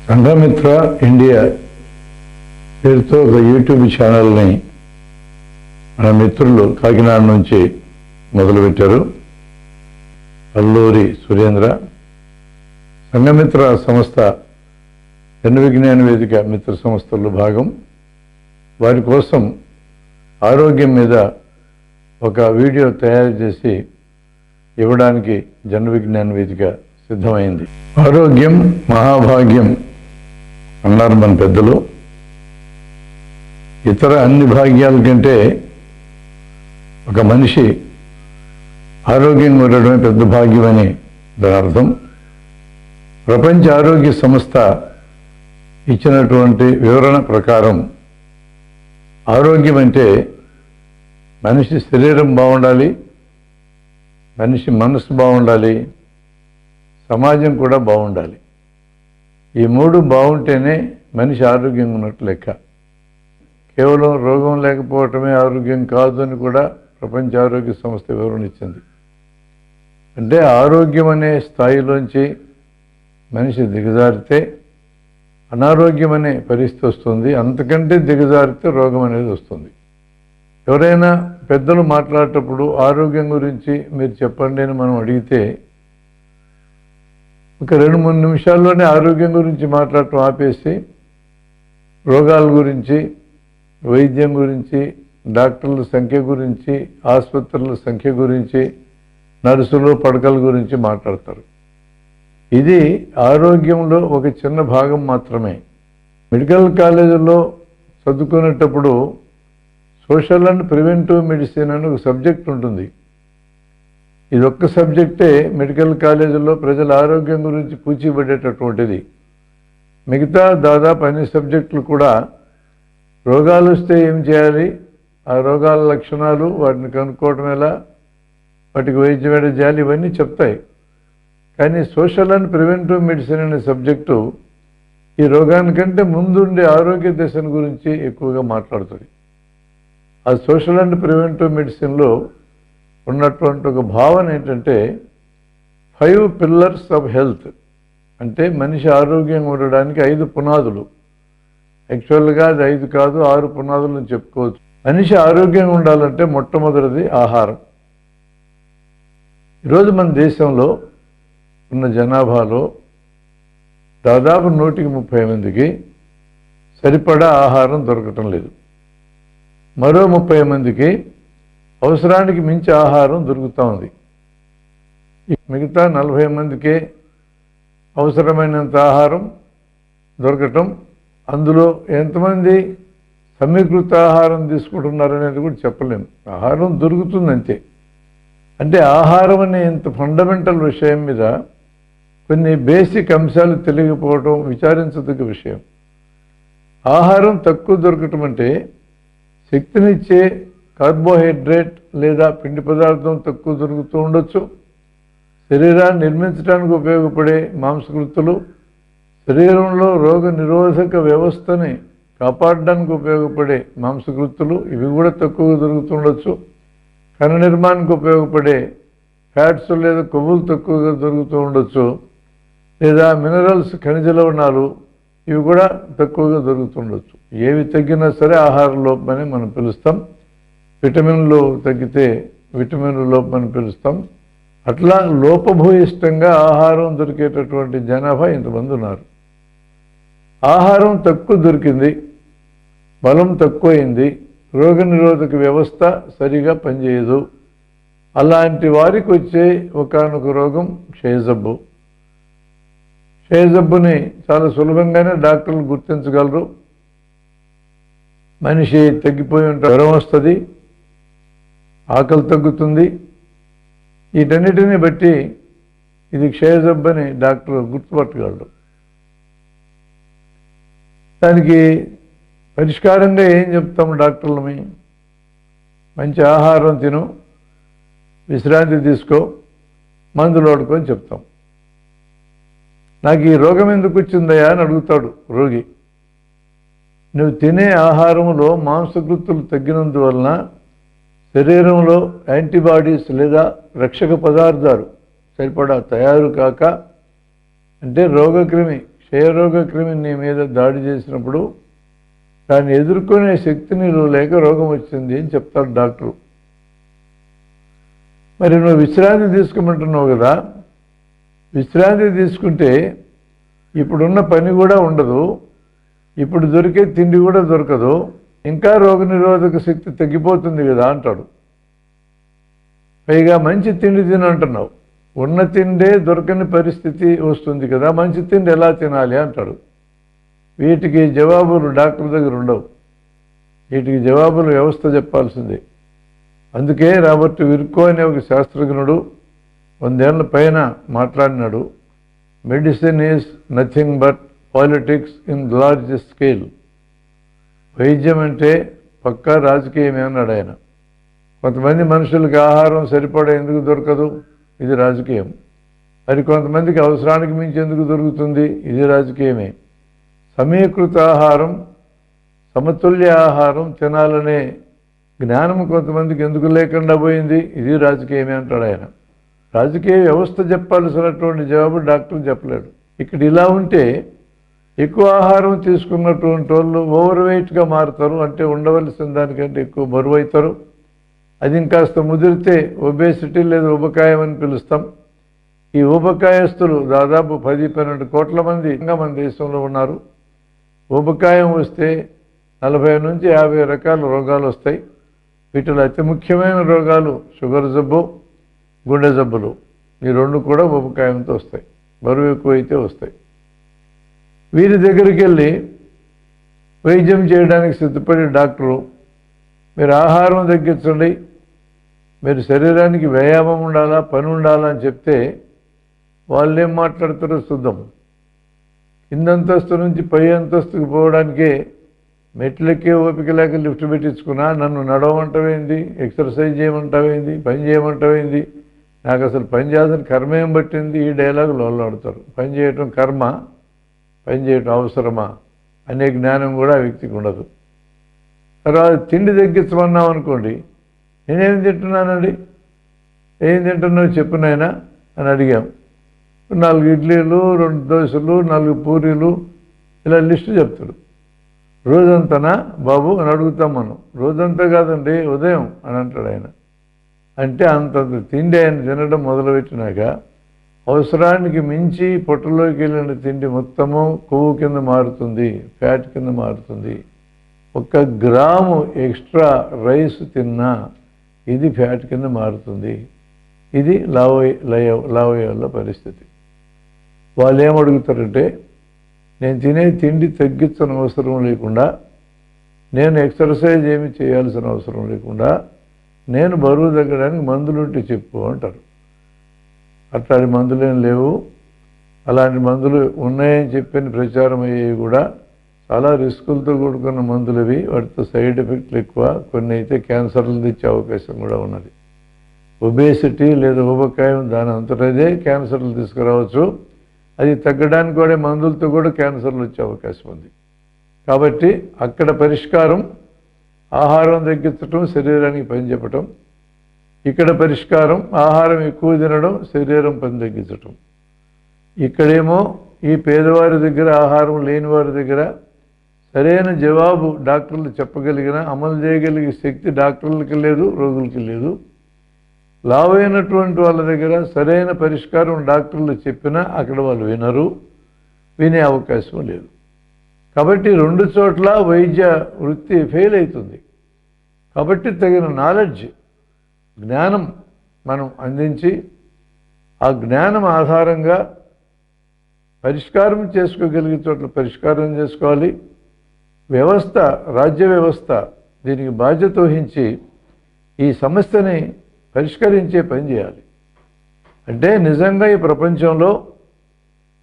Sanghamitra India పేరుతో ఒక YouTube ఛానల్ని మన మిత్రులు కాకినాడ నుంచి మొదలుపెట్టారు. అల్లూరి సురేంద్ర. సంఘమిత్ర సంస్థ జన విజ్ఞాన వేదిక మిత్ర సంస్థల్లో భాగం. వారి కోసం ఆరోగ్యం మీద ఒక వీడియో తయారు చేసి ఇవ్వడానికి జన విజ్ఞాన వేదిక సిద్ధమైంది. ఆరోగ్యం మహాభాగ్యం అన్నారు మన పెద్దలు. ఇతర అన్ని భాగ్యాల కంటే ఒక మనిషి ఆరోగ్యంగా ఉండడమే పెద్ద భాగ్యమని దాని అర్థం. ప్రపంచ ఆరోగ్య సంస్థ ఇచ్చినటువంటి వివరణ ప్రకారం ఆరోగ్యం అంటే మనిషి శరీరం బాగుండాలి, మనిషి మనసు బాగుండాలి, సమాజం కూడా బాగుండాలి. ఈ మూడు బాగుంటేనే మనిషి ఆరోగ్యంగా ఉన్నట్టు లెక్క. కేవలం రోగం లేకపోవటమే ఆరోగ్యం కాదు అని కూడా ప్రపంచ ఆరోగ్య సంస్థ వివరణ ఇచ్చింది. అంటే ఆరోగ్యం అనే స్థాయిలోంచి మనిషి దిగజారితే అనారోగ్యం అనే పరిస్థితి వస్తుంది. అంతకంటే దిగజారితే రోగం అనేది వస్తుంది. ఎవరైనా పెద్దలు మాట్లాడేటప్పుడు ఆరోగ్యం గురించి మీరు చెప్పండి అని మనం అడిగితే ఒక 2-3 నిమిషాల్లోనే ఆరోగ్యం గురించి మాట్లాడటం ఆపేసి రోగాల గురించి, వైద్యం గురించి, డాక్టర్ల సంఖ్య గురించి, ఆసుపత్రుల సంఖ్య గురించి, నర్సులు పడకల గురించి మాట్లాడతారు. ఇది ఆరోగ్యంలో ఒక చిన్న భాగం మాత్రమే. మెడికల్ కాలేజీలో చదువుకునేటప్పుడు సోషల్ అండ్ ప్రివెంటివ్ మెడిసిన్ అని ఒక సబ్జెక్ట్ ఉంటుంది. ఇదొక్క సబ్జెక్టే మెడికల్ కాలేజీలో ప్రజల ఆరోగ్యం గురించి పూచిపడేటటువంటిది. మిగతా దాదాపు అన్ని సబ్జెక్టులు కూడా రోగాలు వస్తే ఏం చేయాలి, ఆ రోగాల లక్షణాలు, వాటిని కనుక్కోవటం ఎలా, వాటికి వైద్యం ఎలా చేయాలి, ఇవన్నీ చెప్తాయి. కానీ సోషల్ అండ్ ప్రివెంటివ్ మెడిసిన్ అనే సబ్జెక్టు ఈ రోగానికంటే ముందుండే ఆరోగ్య దశను గురించి ఎక్కువగా మాట్లాడుతుంది. ఆ సోషల్ అండ్ ప్రివెంటివ్ మెడిసిన్లో ఉన్నటువంటి ఒక భావన ఏంటంటే 5 పిల్లర్స్ ఆఫ్ హెల్త్, అంటే మనిషి ఆరోగ్యంగా ఉండడానికి 5 పునాదులు. యాక్చువల్గా అది 5 కాదు, 6 పునాదులను చెప్పుకోవచ్చు. మనిషి ఆరోగ్యంగా ఉండాలంటే మొట్టమొదటిది ఆహారం. ఈరోజు మన దేశంలో ఉన్న జనాభాలో దాదాపు 130 మందికి సరిపడా ఆహారం దొరకటం లేదు. మరో 30 మందికి అవసరానికి మించి ఆహారం దొరుకుతూ ఉంది. మిగతా 40 మందికే అవసరమైనంత ఆహారం దొరకటం, అందులో ఎంతమంది సమీకృత ఆహారం తీసుకుంటున్నారనేది కూడా చెప్పలేము. ఆహారం దొరుకుతుంది అంతే. అంటే ఆహారం అనే ఇంత ఫండమెంటల్ విషయం మీద కొన్ని బేసిక్ అంశాలు తెలియకపోవడం విచారించదగ్గ విషయం. ఆహారం తక్కువ దొరకటం అంటే శక్తినిచ్చే కార్బోహైడ్రేట్ లేదా పిండి పదార్థం తక్కువ దొరుకుతూ ఉండొచ్చు. శరీరాన్ని నిర్మించడానికి ఉపయోగపడే మాంసకృతులు, శరీరంలో రోగ నిరోధక వ్యవస్థని కాపాడడానికి ఉపయోగపడే మాంసకృతులు, ఇవి కూడా తక్కువగా దొరుకుతుండొచ్చు. కణ నిర్మాణానికి ఉపయోగపడే ఫ్యాట్స్ లేదా కొవ్వులు తక్కువగా దొరుకుతూ ఉండొచ్చు. లేదా మినరల్స్, ఖనిజ లవణాలు, ఇవి కూడా తక్కువగా దొరుకుతుండొచ్చు. ఏవి తగ్గినా సరే ఆహార లోపమని మనం పిలుస్తాం. విటమిన్లు తగ్గితే విటమిన్ల లోపమని పిలుస్తాం. అట్లా లోపభూయిష్టంగా ఆహారం దొరికేటటువంటి జనాభా ఇంతమంది ఉన్నారు. ఆహారం తక్కువ దొరికింది, బలం తక్కువైంది, రోగనిరోధక వ్యవస్థ సరిగా పనిచేయదు. అలాంటి వారికి వచ్చే ఒకానొక రోగం క్షయజబ్బు. క్షయజబ్బుని చాలా సులభంగానే డాక్టర్లు గుర్తించగలరు. మనిషి తగ్గిపోయి ఉంటే జ్వరం వస్తుంది, ఆకలి తగ్గుతుంది. వీటన్నిటిని బట్టి ఇది క్షయజబ్బు అని డాక్టర్ గుర్తుపట్టగలరు. దానికి పరిష్కారంగా ఏం చెప్తాము డాక్టర్లమి? మంచి ఆహారం తిను, విశ్రాంతి తీసుకో, మందులు వాడుకొని చెప్తాం. నాకు ఈ రోగం ఎందుకు వచ్చిందయా అని అడుగుతాడు రోగి. నువ్వు తినే ఆహారంలో మాంసకృతులు తగ్గినందువలన శరీరంలో యాంటీబాడీస్ లేదా రక్షక పదార్థాలు సరిపడా తయారు కాక, అంటే రోగక్రిమి క్షయరోగ క్రిమి నీ మీద దాడి చేసినప్పుడు దాన్ని ఎదుర్కొనే శక్తి నీలో లేక రోగం వచ్చింది అని చెప్తాడు డాక్టరు. మరి నువ్వు విశ్రాంతి తీసుకోమంటున్నావు కదా, విశ్రాంతి తీసుకుంటే ఇప్పుడున్న పని కూడా ఉండదు, ఇప్పుడు దొరికే తిండి కూడా దొరకదు, ఇంకా రోగనిరోధక శక్తి తగ్గిపోతుంది కదా అంటాడు. పైగా మంచి తిండి తినంటున్నావు, ఉన్న తిండే దొరకని పరిస్థితి వస్తుంది కదా, మంచి తిండి ఎలా తినాలి అంటాడు. వీటికి జవాబులు డాక్టర్ దగ్గర ఉండవు, వీటికి జవాబులు వ్యవస్థ చెప్పాల్సిందే. అందుకే రాబర్ట్ విర్కో అనే ఒక శాస్త్రజ్ఞుడు 100 ఏళ్ల పైన మాట్లాడినాడు, medicine is nothing but politics in large scale. వైద్యం అంటే పక్కా రాజకీయమే అన్నాడు ఆయన. కొంతమంది మనుషులకి ఆహారం సరిపడా ఎందుకు దొరకదు, ఇది రాజకీయం. మరి కొంతమందికి అవసరానికి మించి ఎందుకు దొరుకుతుంది, ఇది రాజకీయమే. సమీకృత ఆహారం, సమతుల్య ఆహారం తినాలనే జ్ఞానం కొంతమందికి ఎందుకు లేకుండా పోయింది, ఇది రాజకీయమే అంటాడు ఆయన. రాజకీయ వ్యవస్థ చెప్పాల్సినటువంటి జవాబు డాక్టర్ చెప్పలేడు. ఇక్కడ ఇలా ఉంటే ఎక్కువ ఆహారం తీసుకున్నటువంటి వాళ్ళు ఓవర్ వెయిట్గా మారుతారు, అంటే ఉండవలసిన దానికంటే ఎక్కువ బరువు అవుతారు. అది ఇంకాస్త ముదిరితే ఒబేసిటీ లేదా ఉబకాయం అని పిలుస్తాం. ఈ ఉబకాయస్తులు దాదాపు 10-12 కోట్ల మంది మన దేశంలో ఉన్నారు. ఉబకాయం వస్తే 40 నుంచి 50 రకాల రోగాలు వస్తాయి. వీటిలో అతి ముఖ్యమైన రోగాలు షుగర్ జబ్బు, గుండె జబ్బులు. ఈ రెండు కూడా ఉబకాయంతో వస్తాయి, బరువు ఎక్కువైతే వస్తాయి. వీరి దగ్గరికి వెళ్ళి వైద్యం చేయడానికి సిద్ధపడే డాక్టరు మీరు ఆహారం తగ్గించండి, మీరు శరీరానికి వ్యాయామం ఉండాలా, పని ఉండాలా అని చెప్తే వాళ్ళు ఏం మాట్లాడతారో చూద్దాం. కింద అంతస్తు నుంచి పై అంతస్తుకు పోవడానికే మెట్లెక్కే ఓపిక లేక లిఫ్ట్ పెట్టించుకున్నా, నన్ను నడవమంటావేంది, ఎక్సర్సైజ్ చేయమంటావేంది, పని చేయమంటావేంది, నాకు అసలు పని చేయాల్సిన కర్మ ఏం పట్టింది, ఈ డైలాగులు వాళ్ళు ఆడతారు. పని చేయటం కర్మ, పని చేయటం అవసరమా అనే జ్ఞానం కూడా ఆ వ్యక్తికి ఉండదు. తర్వాత తిండి తగ్గించమన్నాం అనుకోండి, నేనేం తింటున్నానండి, ఏం తింటున్నావు చెప్పు నాయనా అని అడిగాం. 4 ఇడ్లీలు, 2 దోశలు, 4 పూరీలు, ఇలా లిస్టు చెప్తాడు. రోజంతానా బాబు అని అడుగుతాం మనం. రోజంతా కాదండి, ఉదయం అని అంటాడు ఆయన. అంటే అంతంత తిండి ఆయన తినడం మొదలుపెట్టినాక అవసరానికి మించి పొట్టలోకి వెళ్ళిన తిండి మొత్తము కొవ్వు కింద మారుతుంది, ఫ్యాట్ కింద మారుతుంది. 1 గ్రాము ఎక్స్ట్రా రైస్ తిన్నా ఇది ఫ్యాట్ కింద మారుతుంది. ఇది లావయ్యల పరిస్థితి. వాళ్ళు ఏమడుగుతారంటే, నేను తినే తిండి తగ్గించని అవసరం లేకుండా, నేను ఎక్సర్సైజ్ ఏమి చేయాల్సిన అవసరం లేకుండా, నేను బరువు తగ్గడానికి మందులుంటే చెప్పు అంటారు. అట్లాంటి మందులేం లేవు. అలాంటి మందులు ఉన్నాయని చెప్పిన ప్రచారం అయ్యేవి కూడా చాలా రిస్కులతో కూడుకున్న మందులు అవి. వాటితో సైడ్ ఎఫెక్ట్లు ఎక్కువ, కొన్ని అయితే క్యాన్సర్లు తెచ్చే అవకాశం కూడా ఉన్నది. ఒబేసిటీ లేదా ఉబకాయం దాని అంతటదే క్యాన్సర్లు తీసుకురావచ్చు. అది తగ్గడానికి కూడా మందులతో కూడా క్యాన్సర్లు వచ్చే అవకాశం ఉంది. కాబట్టి అక్కడ పరిష్కారం ఆహారం తగ్గించటం, శరీరానికి పని చెప్పటం. ఇక్కడ పరిష్కారం ఆహారం ఎక్కువ తినడం, శరీరం పని తగ్గించటం. ఇక్కడేమో ఈ పేదవారి దగ్గర, ఆహారం లేని వారి దగ్గర సరైన జవాబు డాక్టర్లు చెప్పగలిగిన, అమలు చేయగలిగే శక్తి డాక్టర్లకి లేదు, రోగులకి లేదు. లావైనటువంటి వాళ్ళ దగ్గర సరైన పరిష్కారం డాక్టర్లు చెప్పినా అక్కడ వాళ్ళు వినరు, వినే అవకాశం లేదు. కాబట్టి 2 చోట్ల వైద్య వృత్తి ఫెయిల్ అవుతుంది. కాబట్టి తగిన నాలెడ్జ్, జ్ఞానం మనం అందించి ఆ జ్ఞానం ఆధారంగా పరిష్కారం చేసుకోగలిగే చోట్ల పరిష్కారం చేసుకోవాలి. వ్యవస్థ, రాజ్య వ్యవస్థ దీనికి బాధ్యత వహించి ఈ సమస్యని పరిష్కరించే పని చేయాలి. అంటే నిజంగా ఈ ప్రపంచంలో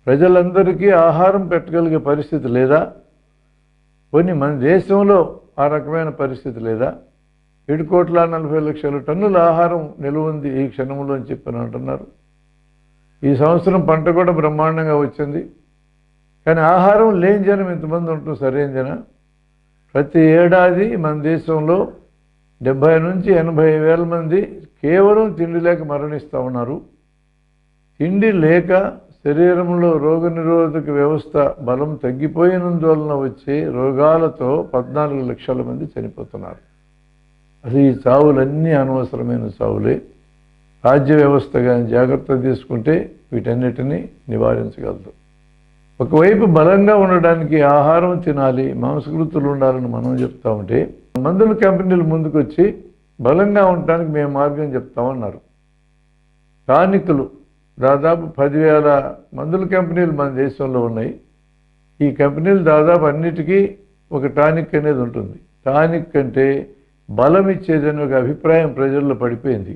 ప్రజలందరికీ ఆహారం పెట్టగలిగే పరిస్థితి లేదా, కొన్ని మన దేశంలో ఆ రకమైన పరిస్థితి లేదా? 7,40,00,000 టన్నుల ఆహారం నిలువ ఉంది ఈ క్షణంలో అని చెప్పని అంటున్నారు. ఈ సంవత్సరం పంట కూడా బ్రహ్మాండంగా వచ్చింది. కానీ ఆహారం లేని జనం ఇంతమంది ఉంటుంది సరైనదేనా? ప్రతి ఏడాది మన దేశంలో 70 నుంచి 80 వేల మంది కేవలం తిండి లేక మరణిస్తూ ఉన్నారు. తిండి లేక శరీరంలో రోగనిరోధక వ్యవస్థ బలం తగ్గిపోయినందువలన వచ్చే రోగాలతో 14 లక్షల మంది చనిపోతున్నారు. అసలు ఈ చావులన్నీ అనవసరమైన చావులే. రాజ్య వ్యవస్థ కానీ జాగ్రత్త తీసుకుంటే వీటన్నిటినీ నివారించగలదు. ఒకవైపు బలంగా ఉండడానికి ఆహారం తినాలి, మాంసకృతులు ఉండాలని మనం చెప్తా ఉంటే మందుల కంపెనీలు ముందుకొచ్చి బలంగా ఉండడానికి మేము మార్గం చెప్తామన్నారు. టానిక్లు దాదాపు 10,000 మందుల కంపెనీలు మన దేశంలో ఉన్నాయి. ఈ కంపెనీలు దాదాపు అన్నిటికీ ఒక టానిక్ అనేది ఉంటుంది. టానిక్ అంటే బలం ఇచ్చేదని ఒక అభిప్రాయం ప్రజల్లో పడిపోయింది.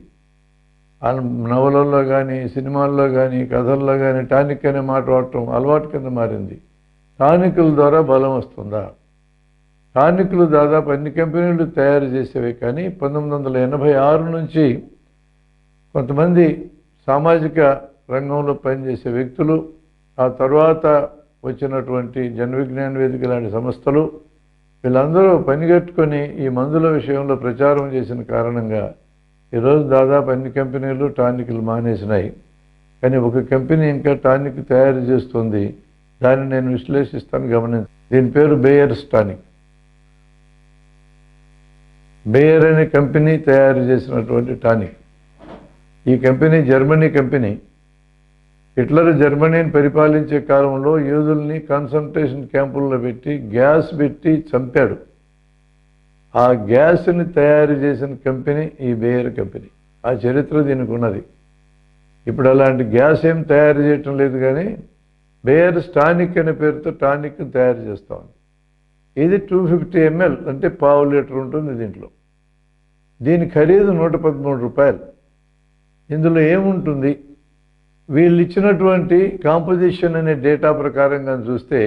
నవలల్లో కానీ సినిమాల్లో కానీ కథల్లో కానీ టానిక్ అనే మాట వాడటం అలవాటు కింద మారింది. టానిక్ల ద్వారా బలం వస్తుందా? టానిక్లు దాదాపు అన్ని కంపెనీలు తయారు చేసేవి. కానీ 1986 నుంచి కొంతమంది సామాజిక రంగంలో పనిచేసే వ్యక్తులు, ఆ తర్వాత వచ్చినటువంటి జన విజ్ఞాన వేదిక లాంటి సంస్థలు, వీళ్ళందరూ పనిగట్టుకొని ఈ మందుల విషయంలో ప్రచారం చేసిన కారణంగా ఈరోజు దాదాపు అన్ని కంపెనీలు టానిక్లు మానేసినాయి. కానీ ఒక కంపెనీ ఇంకా టానిక్ తయారు చేస్తుంది. దాన్ని నేను విశ్లేషిస్తాను, గమనించి. దీని పేరు బేయర్స్ టానిక్. బేయర్ అనే కంపెనీ తయారు చేసినటువంటి టానిక్. ఈ కంపెనీ జర్మనీ కంపెనీ. హిట్లర్ జర్మనీని పరిపాలించే కాలంలో యూదుల్ని కాన్సంట్రేషన్ క్యాంపుల్లో పెట్టి గ్యాస్ పెట్టి చంపాడు. ఆ గ్యాస్ని తయారు చేసిన కంపెనీ ఈ బేయర్ కంపెనీ. ఆ చరిత్ర దీనికి ఉన్నది. ఇప్పుడు అలాంటి గ్యాస్ ఏం తయారు చేయటం లేదు, కానీ బేయర్స్ టానిక్ అనే పేరుతో టానిక్ తయారు చేస్తూ ఉంది. ఇది 250 ml అంటే 1/2 లీటర్ ఉంటుంది దీంట్లో. దీని ఖరీదు 113 రూపాయలు. ఇందులో ఏముంటుంది? వీళ్ళు ఇచ్చినటువంటి కాంపోజిషన్ అనే డేటా ప్రకారంగా చూస్తే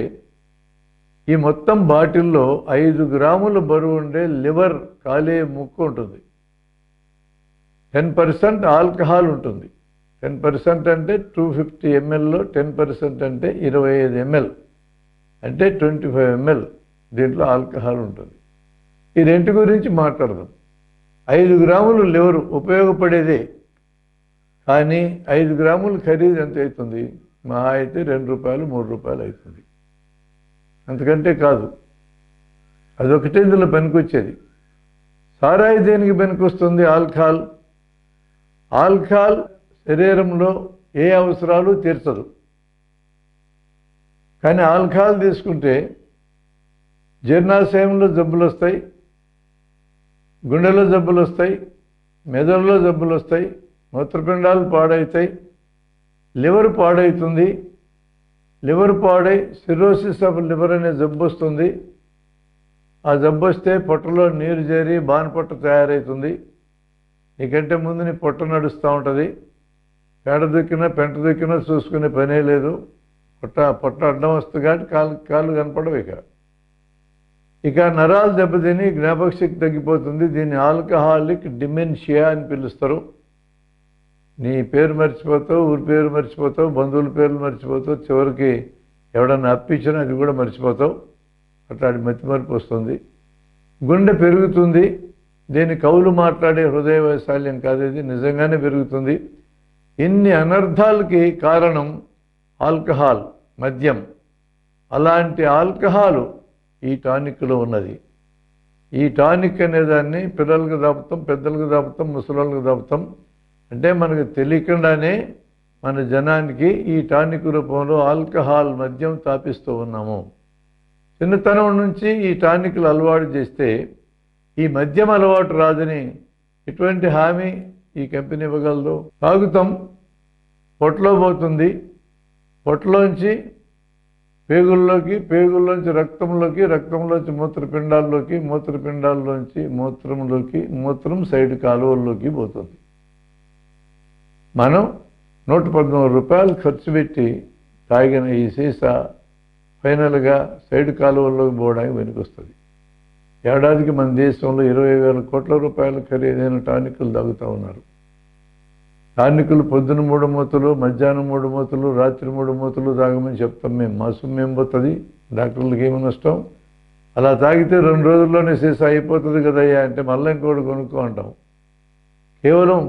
ఈ మొత్తం బాటిల్లో 5 గ్రాముల బరువు ఉండే లివర్ కాలే ముక్క ఉంటుంది. 10% ఆల్కహాల్ ఉంటుంది. 10% అంటే 250 mlలో 10% అంటే 25 ml అంటే 25 ml దీంట్లో ఆల్కహాల్ ఉంటుంది. ఈ రెంటి గురించి మాట్లాడదాం. 5 గ్రాములు లివరు ఉపయోగపడేదే, కానీ 5 గ్రాముల ఖరీదు ఎంత అవుతుంది? మహా అయితే 2 రూపాయలు 3 రూపాయలు అవుతుంది, అంతకంటే కాదు. అదొకటే ఇందులో పనికొచ్చేది. సారాయి దేనికి పనికొస్తుంది? ఆల్కహాల్. ఆల్కహాల్ శరీరంలో ఏ అవసరాలు తీర్చదు. కానీ ఆల్కహాల్ తీసుకుంటే జీర్ణాశయంలో జబ్బులు వస్తాయి, గుండెలో జబ్బులు వస్తాయి, మెదడులో జబ్బులు వస్తాయి, మూత్రపిండాలు పాడవుతాయి, లివర్ పాడవుతుంది. లివర్ పాడై సిరోసిస్ ఆఫ్ లివర్ అనే జబ్బు వస్తుంది. ఆ జబ్బు వస్తే పొట్టలో నీరు చేరి బాణపొట్ట తయారవుతుంది. నీకంటే ముందు నీ పొట్ట నడుస్తూ ఉంటుంది. పేడ దుక్కినా పెంట దుక్కినా చూసుకునే పనే లేదు. పొట్ట అడ్డం వస్తుంది కాబట్టి కాళ్ళు కనపడవు. ఇక నరాలు దెబ్బతిని జ్ఞాపక శక్తి తగ్గిపోతుంది. దీన్ని ఆల్కహాలిక్ డిమెన్షియా అని పిలుస్తారు. నీ పేరు మర్చిపోతావు, ఊరి పేరు మర్చిపోతావు, బంధువుల పేర్లు మర్చిపోతావు, చివరికి ఎవడన్నా అప్పించినా అది కూడా మర్చిపోతావు. అట్లాంటి మతిమరుపు వస్తుంది. గుండె పెరుగుతుంది. దీని కవులు మాట్లాడే హృదయ వైశాల్యం కాదు, ఇది నిజంగానే పెరుగుతుంది. ఇన్ని అనర్థాలకి కారణం ఆల్కహాల్, మద్యం. అలాంటి ఆల్కహాల్ ఈ టానిక్లో ఉన్నది. ఈ టానిక్ అనేదాన్ని పిల్లలకు దాపుతాం, పెద్దలకు దాపుతాం, ముసలాళ్ళకు దాపుతాం. అంటే మనకు తెలియకుండానే మన జనానికి ఈ టానిక్ రూపంలో ఆల్కహాల్, మద్యం తాపిస్తూ ఉన్నాము. చిన్నతనం నుంచి ఈ టానిక్లు అలవాటు చేస్తే ఈ మద్యం అలవాటు రాదని ఎటువంటి హామీ ఈ కంపెనీ ఇవ్వగలదు? తాగుతాం, పొట్టలో పోతుంది, పొట్టలోంచి పేగుల్లోకి, పేగుల్లోంచి రక్తంలోకి, రక్తంలోంచి మూత్రపిండాల్లోకి, మూత్రపిండాల్లోంచి మూత్రంలోకి, మూత్రం సైడ్ కాలువల్లోకి పోతుంది. మనం 113 రూపాయలు ఖర్చు పెట్టి తాగిన ఈ సీసా ఫైనల్గా సైడ్ కాలువల్లోకి పోవడానికి వెనుకొస్తుంది. ఏడాదికి మన దేశంలో 20,000 కోట్ల రూపాయల ఖరీదైన టానిక్లు తాగుతూ ఉన్నారు. టానిక్లు పొద్దున 3 మూతలు, మధ్యాహ్నం 3 మూతలు, రాత్రి 3 మూతలు తాగమని చెప్తాం మేము. మా సొమ్ము ఏం పోతుంది? డాక్టర్లకి ఏమి నష్టం? అలా తాగితే 2 రోజుల్లోనే సీసా అయిపోతుంది కదయ్యా అంటే మళ్ళీ ఇంకోటి కొనుక్కో అంటాం. కేవలం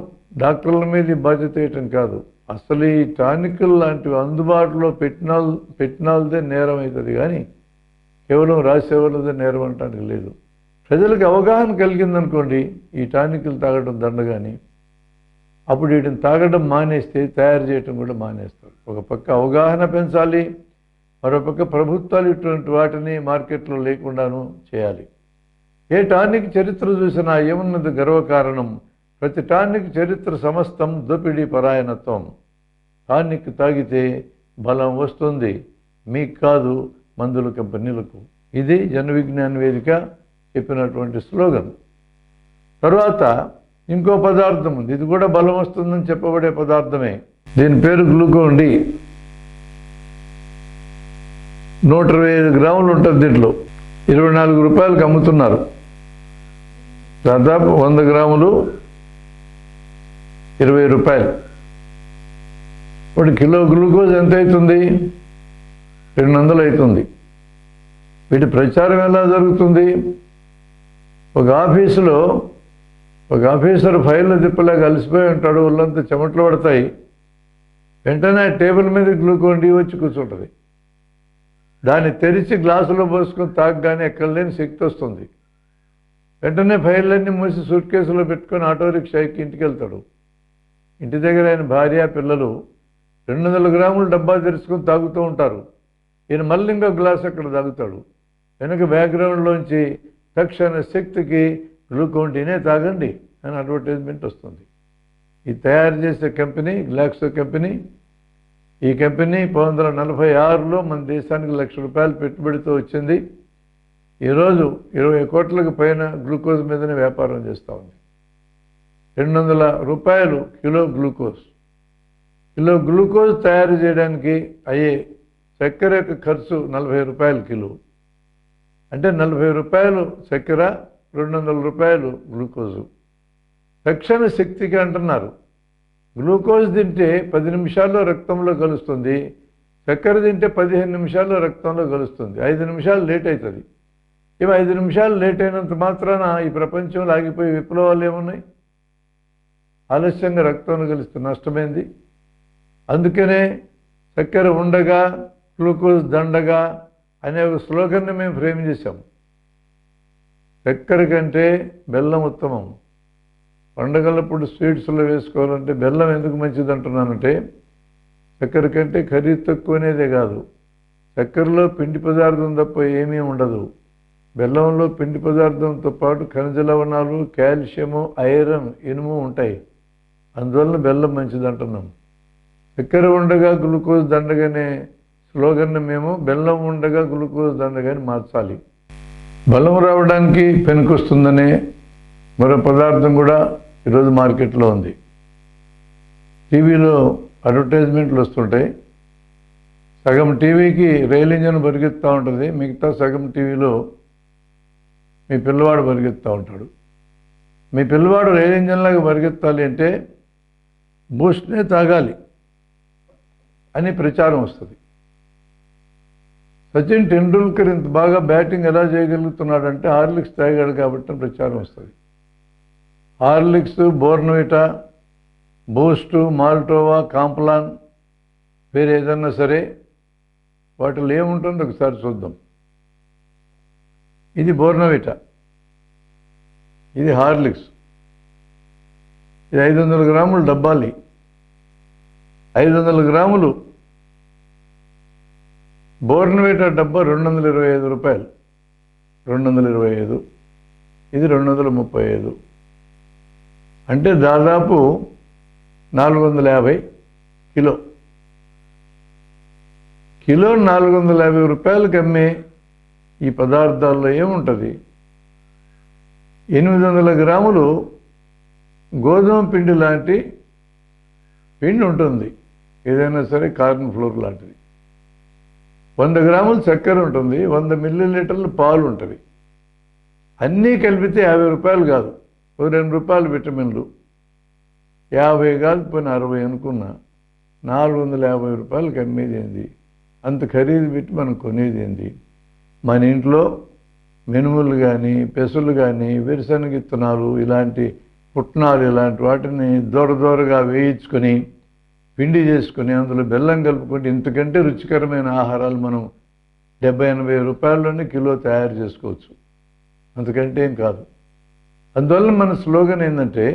డాక్టర్ల మీద బాధ్యత వేయటం కాదు, అసలు ఈ టానిక్లు లాంటివి అందుబాటులో పెట్టినాలదే నేరం అవుతుంది, కానీ కేవలం రాసేవాళ్ళదే నేరం అనటానికి లేదు. ప్రజలకు అవగాహన కలిగిందనుకోండి, ఈ టానిక్లు తాగడం దండగాని, అప్పుడు వీటిని తాగడం మానేస్తే తయారు చేయటం కూడా మానేస్తారు. ఒక పక్క అవగాహన పెంచాలి, మరోపక్క ప్రభుత్వాలు ఇటువంటి వాటిని మార్కెట్లో లేకుండాను చేయాలి. ఏ టానిక్ చరిత్ర చూసినా ఏమున్నది గర్వకారణం, ప్రతి టానిక్ చరిత్ర సమస్తం దోపిడీ పరాయణత్వం. టానిక్ తాగితే బలం వస్తుంది, మీకు కాదు మందుల కంపెనీలకు. ఇది జన విజ్ఞాన వేదిక చెప్పినటువంటి స్లోగన్. తర్వాత ఇంకో పదార్థం ఉంది, ఇది కూడా బలం వస్తుందని చెప్పబడే పదార్థమే. దీని పేరు గ్లూకోన్-డి. 125 గ్రాములు ఉంటుంది దీంట్లో. 24 రూపాయలకు అమ్ముతున్నారు. దాదాపు 100 గ్రాములు 20 రూపాయలు. ఇప్పుడు కిలో గ్లూకోజ్ ఎంత అవుతుంది? 200 అవుతుంది. వీటి ప్రచారం ఎలా జరుగుతుంది? ఒక ఆఫీసులో ఒక ఆఫీసర్ ఫైళ్ళు తిప్పలేక అలసిపోయి ఉంటాడు, ఒళ్ళంతా చెమటలు పడతాయి. వెంటనే టేబుల్ మీద గ్లూకోన్-డి వచ్చి కూర్చుంటుంది. దాన్ని తెరిచి గ్లాసులో పోసుకొని తాగగానే ఎక్కడ లేని శక్తి వస్తుంది. వెంటనే ఫైళ్ళన్నీ మూసి సూట్ కేసులో పెట్టుకొని ఆటో రిక్షా ఎక్కి ఇంటికి వెళ్తాడు. ఇంటి దగ్గర ఆయన భార్య పిల్లలు 200 గ్రాములు డబ్బా తెరుచుకొని తాగుతూ ఉంటారు. ఈయన మళ్ళీ ఇంకో గ్లాస్ అక్కడ తాగుతాడు. వెనక బ్యాక్గ్రౌండ్లోంచి తక్షణ శక్తికి గ్లూకోన్-డినే తాగండి అని అడ్వర్టైజ్మెంట్ వస్తుంది. ఇది తయారు చేసే కంపెనీ గ్లాక్సో కంపెనీ. ఈ కంపెనీ 1946లో మన దేశానికి ₹1,00,000 పెట్టుబడితో వచ్చింది. ఈరోజు 20 కోట్లకు పైన గ్లూకోజ్ మీదనే వ్యాపారం చేస్తూ ఉంది. ₹200 కిలో గ్లూకోజ్. కిలో గ్లూకోజ్ తయారు చేయడానికి అయ్యే చక్కెర యొక్క ఖర్చు ₹40 కిలో. అంటే ₹40 చక్కెర, ₹200 గ్లూకోజు. తక్షణ శక్తికి అంటున్నారు. గ్లూకోజ్ తింటే 10 నిమిషాల్లో రక్తంలో కలుస్తుంది, చక్కెర తింటే 15 నిమిషాల్లో రక్తంలో కలుస్తుంది. 5 నిమిషాలు లేట్ అవుతుంది. ఇవి 5 నిమిషాలు లేట్ అయినంత మాత్రాన ఈ ప్రపంచంలో ఆగిపోయి విప్లవాలు ఏమున్నాయి? ఆలస్యంగా రక్తంలో కలిస్తే నష్టమైంది. అందుకనే చక్కెర ఉండగా గ్లూకోజ్ దండగా అనే ఒక స్లోగన్ని మేము ఫ్రేమ్ చేశాం. చక్కెర కంటే బెల్లం ఉత్తమం. పండగలప్పుడు స్వీట్స్లో వేసుకోవాలంటే బెల్లం ఎందుకు మంచిది అంటున్నానంటే, చక్కెర కంటే ఖరీదు తక్కువ అనేదే కాదు, చక్కెరలో పిండి పదార్థం తప్ప ఏమీ ఉండదు. బెల్లంలో పిండి పదార్థంతో పాటు ఖనిజ లవణాలు, కాల్షియము, ఐరన్, ఇనుము ఉంటాయి. అందువల్ల బెల్లం మంచిది అంటున్నాం. చక్కెర ఉండగా గ్లూకోజ్ దండగానే స్లోగన్ను మేము బెల్లం ఉండగా గ్లూకోజ్ దండగాని మార్చాలి. బలం రావడానికి పెనుకొస్తుందనే మరో పదార్థం కూడా ఈరోజు మార్కెట్లో ఉంది. టీవీలో అడ్వర్టైజ్మెంట్లు వస్తుంటాయి. సగం టీవీకి రైలు ఇంజన్ పరిగెత్తుతూ ఉంటుంది, మిగతా సగం టీవీలో మీ పిల్లవాడు పరిగెత్తుతూ ఉంటాడు. మీ పిల్లవాడు రైలు ఇంజన్లాగా పరిగెత్తాలి అంటే బూస్ట్నే తాగాలి అని ప్రచారం వస్తుంది. సచిన్ టెండూల్కర్ ఇంత బాగా బ్యాటింగ్ ఎలా చేయగలుగుతున్నాడంటే హార్లిక్స్ తాగాడు కాబట్టి ప్రచారం వస్తుంది. Horlicks, Bournvita, Boost, Maltova, Complan వేరే ఏదన్నా సరే వాటిలో ఏముంటుందో ఒకసారి చూద్దాం. ఇది బోర్న్విటా, ఇది హార్లిక్స్. ఇది 500 గ్రాములు డబ్బాలి. 500 గ్రాములు బోర్న్విటా డబ్బా ₹225. 225, ఇది 235. అంటే దాదాపు 450 కిలో. కిలో ₹450 అమ్మే ఈ పదార్థాల్లో ఏముంటుంది? 800 గ్రాములు గోధుమ పిండి లాంటి పిండి ఉంటుంది, ఏదైనా సరే కార్న్ ఫ్లోర్ లాంటిది. 100 గ్రాములు చక్కెర ఉంటుంది, 100 మిల్లీలీటర్లు పాలు ఉంటుంది. అన్నీ కలిపితే ₹50 కాదు, ₹2 విటమిన్లు. 50 కాదు పోయిన 60 అనుకున్నా, ₹450 అమ్మేది ఏంది? అంత ఖరీదు పెట్టి మనం కొనేది ఏంది? మన ఇంట్లో మినుములు కానీ, పెసలు కానీ, వేరుశనగ విత్తనాలు, ఇలాంటి పుట్నాలు, ఇలాంటి వాటిని దూరగా వేయించుకొని పిండి చేసుకుని అందులో బెల్లం కలుపుకుంటే ఇంతకంటే రుచికరమైన ఆహారాలు మనం 70-80 రూపాయల్లోనే కిలో తయారు చేసుకోవచ్చు. అంతకంటే ఏం కాదు. అందువల్ల మన స్లోగన్ ఏంటంటే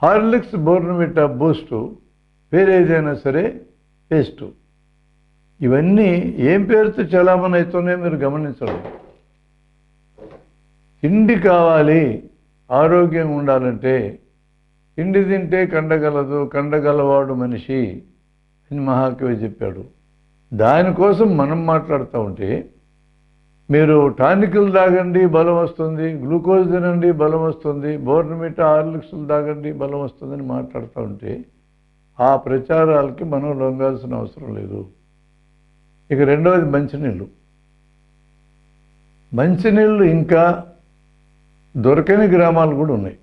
హార్లిక్స్, బోర్న్విటా, బూస్టు, పేరేదైనా సరే టేస్టు. ఇవన్నీ ఏం పేరుతో చలామణి అవుతున్నాయో మీరు గమనించండి. తిండి కావాలి, ఆరోగ్యంగా ఉండాలంటే తిండి తింటే కండగలదు, కండగలవాడు మనిషి అని మహాకవి చెప్పాడు. దానికోసం మనం మాట్లాడుతూ ఉంటే మీరు టానికులు తాగండి బలం వస్తుంది, గ్లూకోజ్ తినండి బలం వస్తుంది, బోర్న్విటా, హార్లిక్స్లు తాగండి బలం వస్తుందని మాట్లాడుతూ ఉంటే ఆ ప్రచారాలకి మనం లొంగాల్సిన అవసరం లేదు. ఇక రెండవది మంచినీళ్ళు. మంచినీళ్ళు ఇంకా దొరకని గ్రామాలు కూడా ఉన్నాయి.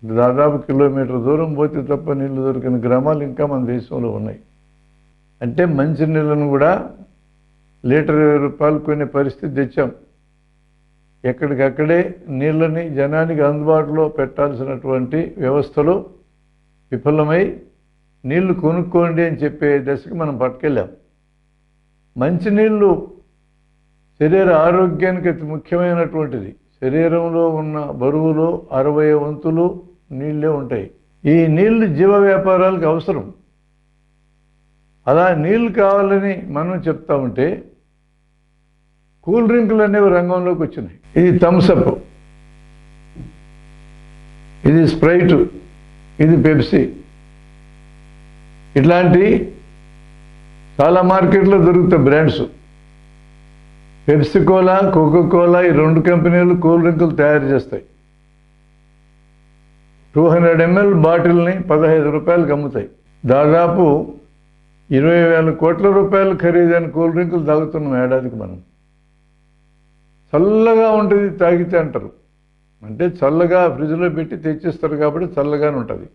దాదాపు కిలోమీటర్ దూరం పోతే తప్ప నీళ్లు దొరికిన గ్రామాలు ఇంకా మన దేశంలో ఉన్నాయి. అంటే మంచినీళ్ళను కూడా లీటర్ 20 రూపాయలు కొనే పరిస్థితి తెచ్చాం. ఎక్కడికక్కడే నీళ్ళని జనానికి అందుబాటులో పెట్టాల్సినటువంటి వ్యవస్థలు విఫలమై నీళ్లు కొనుక్కోండి అని చెప్పే దశకి మనం పట్టుకెళ్ళాం. మంచినీళ్ళు శరీర ఆరోగ్యానికి అతి ముఖ్యమైనటువంటిది. శరీరంలో ఉన్న బరువులో 60 వంతులు నీళ్ళే ఉంటాయి. ఈ నీళ్లు జీవ వ్యాపారాలకు అవసరం. అలా నీళ్ళు కావాలని మనం చెప్తా ఉంటే కూల్ డ్రింకులు అనేవి రంగంలోకి వచ్చినాయి. ఇది థమ్సప్, ఇది స్ప్రైటు, ఇది పెప్సీ, ఇట్లాంటి చాలా మార్కెట్లో దొరుకుతాయి బ్రాండ్స్. పెప్సీ కోలా, కోకోకోలా, ఈ 2 కంపెనీలు కూల్ డ్రింకులు తయారు చేస్తాయి. 200 ml బాటిల్ని 15 రూపాయలకు అమ్ముతాయి. దాదాపు 20,000 కోట్ల రూపాయలు ఖరీదైన కూల్ డ్రింకులు తాగుతున్నాం ఏడాదికి మనం. చల్లగా ఉంటుంది తాగితే అంటారు. అంటే చల్లగా ఫ్రిడ్జ్లో పెట్టి తెచ్చిస్తారు కాబట్టి చల్లగానే ఉంటుంది.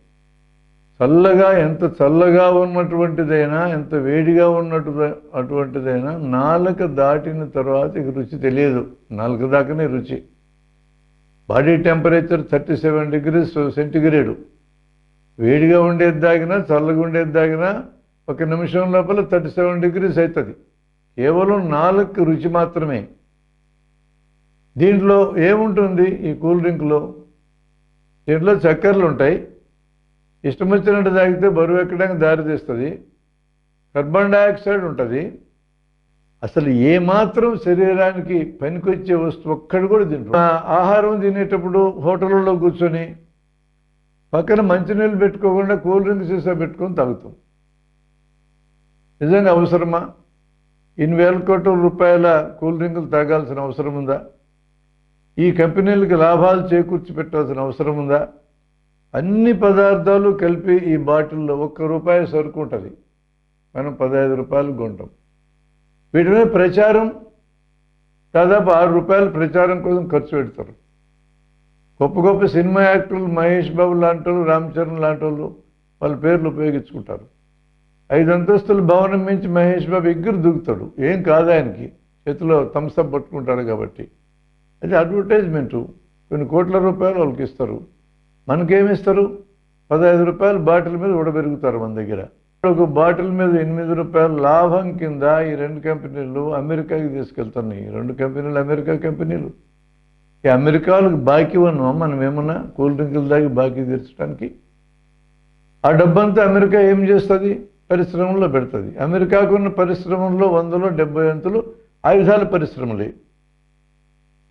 చల్లగా ఎంత చల్లగా ఉన్నటువంటిదైనా, ఎంత వేడిగా అటువంటిదైనా నాలుక దాటిన తర్వాత ఇక రుచి తెలియదు. నాలుక దాకానే రుచి. Body temperature 37 degrees centigrade. వేడిగా ఉండేది తాగినా, చల్లగా ఉండేది తాగినా 1 నిమిషం లోపల 37 degrees అవుతుంది. కేవలం నాలుక రుచి మాత్రమే. దీంట్లో ఏముంటుంది ఈ కూల్ డ్రింక్లో? దీంట్లో చక్కెరలు ఉంటాయి. ఇష్టం వచ్చినట్టు తాగితే బరువు ఎక్కడానికి దారి తీస్తుంది. కార్బన్ డైఆక్సైడ్ ఉంటుంది. అసలు ఏమాత్రం శరీరానికి పనికొచ్చే వస్తువు ఒక్కడు కూడా తింటాం. ఆహారం తినేటప్పుడు హోటళ్ళలో కూర్చొని పక్కన మంచినీళ్ళు పెట్టుకోకుండా కూల్ డ్రింక్ సీసా పెట్టుకొని తాగుతాం. నిజంగా అవసరమా? ఇన్ని వేల కోట్ల రూపాయల కూల్ డ్రింకులు తాగాల్సిన అవసరం ఉందా? ఈ కంపెనీలకు లాభాలు చేకూర్చి పెట్టాల్సిన అవసరం ఉందా? అన్ని పదార్థాలు కలిపి ఈ బాటిల్లో ₹1 సరుకు ఉంటుంది. మనం 15 రూపాయలు కొంటాం. వీటి మీద ప్రచారం దాదాపు ₹6 ప్రచారం కోసం ఖర్చు పెడతారు. గొప్ప గొప్ప సినిమా యాక్టర్లు, మహేష్ బాబు లాంటి వాళ్ళు, రామ్ చరణ్ లాంటి వాళ్ళు వాళ్ళ పేర్లు ఉపయోగించుకుంటారు. 5 అంతస్తుల భవనం మించి మహేష్ బాబు ఎగ్గురు దూకుతాడు. ఏం కాదు ఆయనకి, చేతిలో థమ్సప్ పట్టుకుంటాడు కాబట్టి. అది అడ్వర్టైజ్మెంటు. కొన్ని కోట్ల రూపాయలు వాళ్ళకి ఇస్తారు. మనకేమిస్తారు? 15 రూపాయలు బాటిల్ మీద ఉడబెరుగుతారు మన దగ్గర. ఒక బాటిల్ మీద ₹8 లాభం కింద ఈ 2 కంపెనీలు అమెరికాకి తీసుకెళ్తున్నాయి. ఈ 2 కంపెనీలు అమెరికా కంపెనీలు. ఈ అమెరికాలకు బాకీ ఉన్నాం మనం ఏమన్నా కూల్ డ్రింకులు తాగి బాకీ తీర్చడానికి? ఆ డబ్బంతా అమెరికా ఏం చేస్తుంది? పరిశ్రమల్లో పెడుతుంది. అమెరికాకున్న పరిశ్రమల్లో 100లో 70 వంతులు ఆయుధాల పరిశ్రమలే.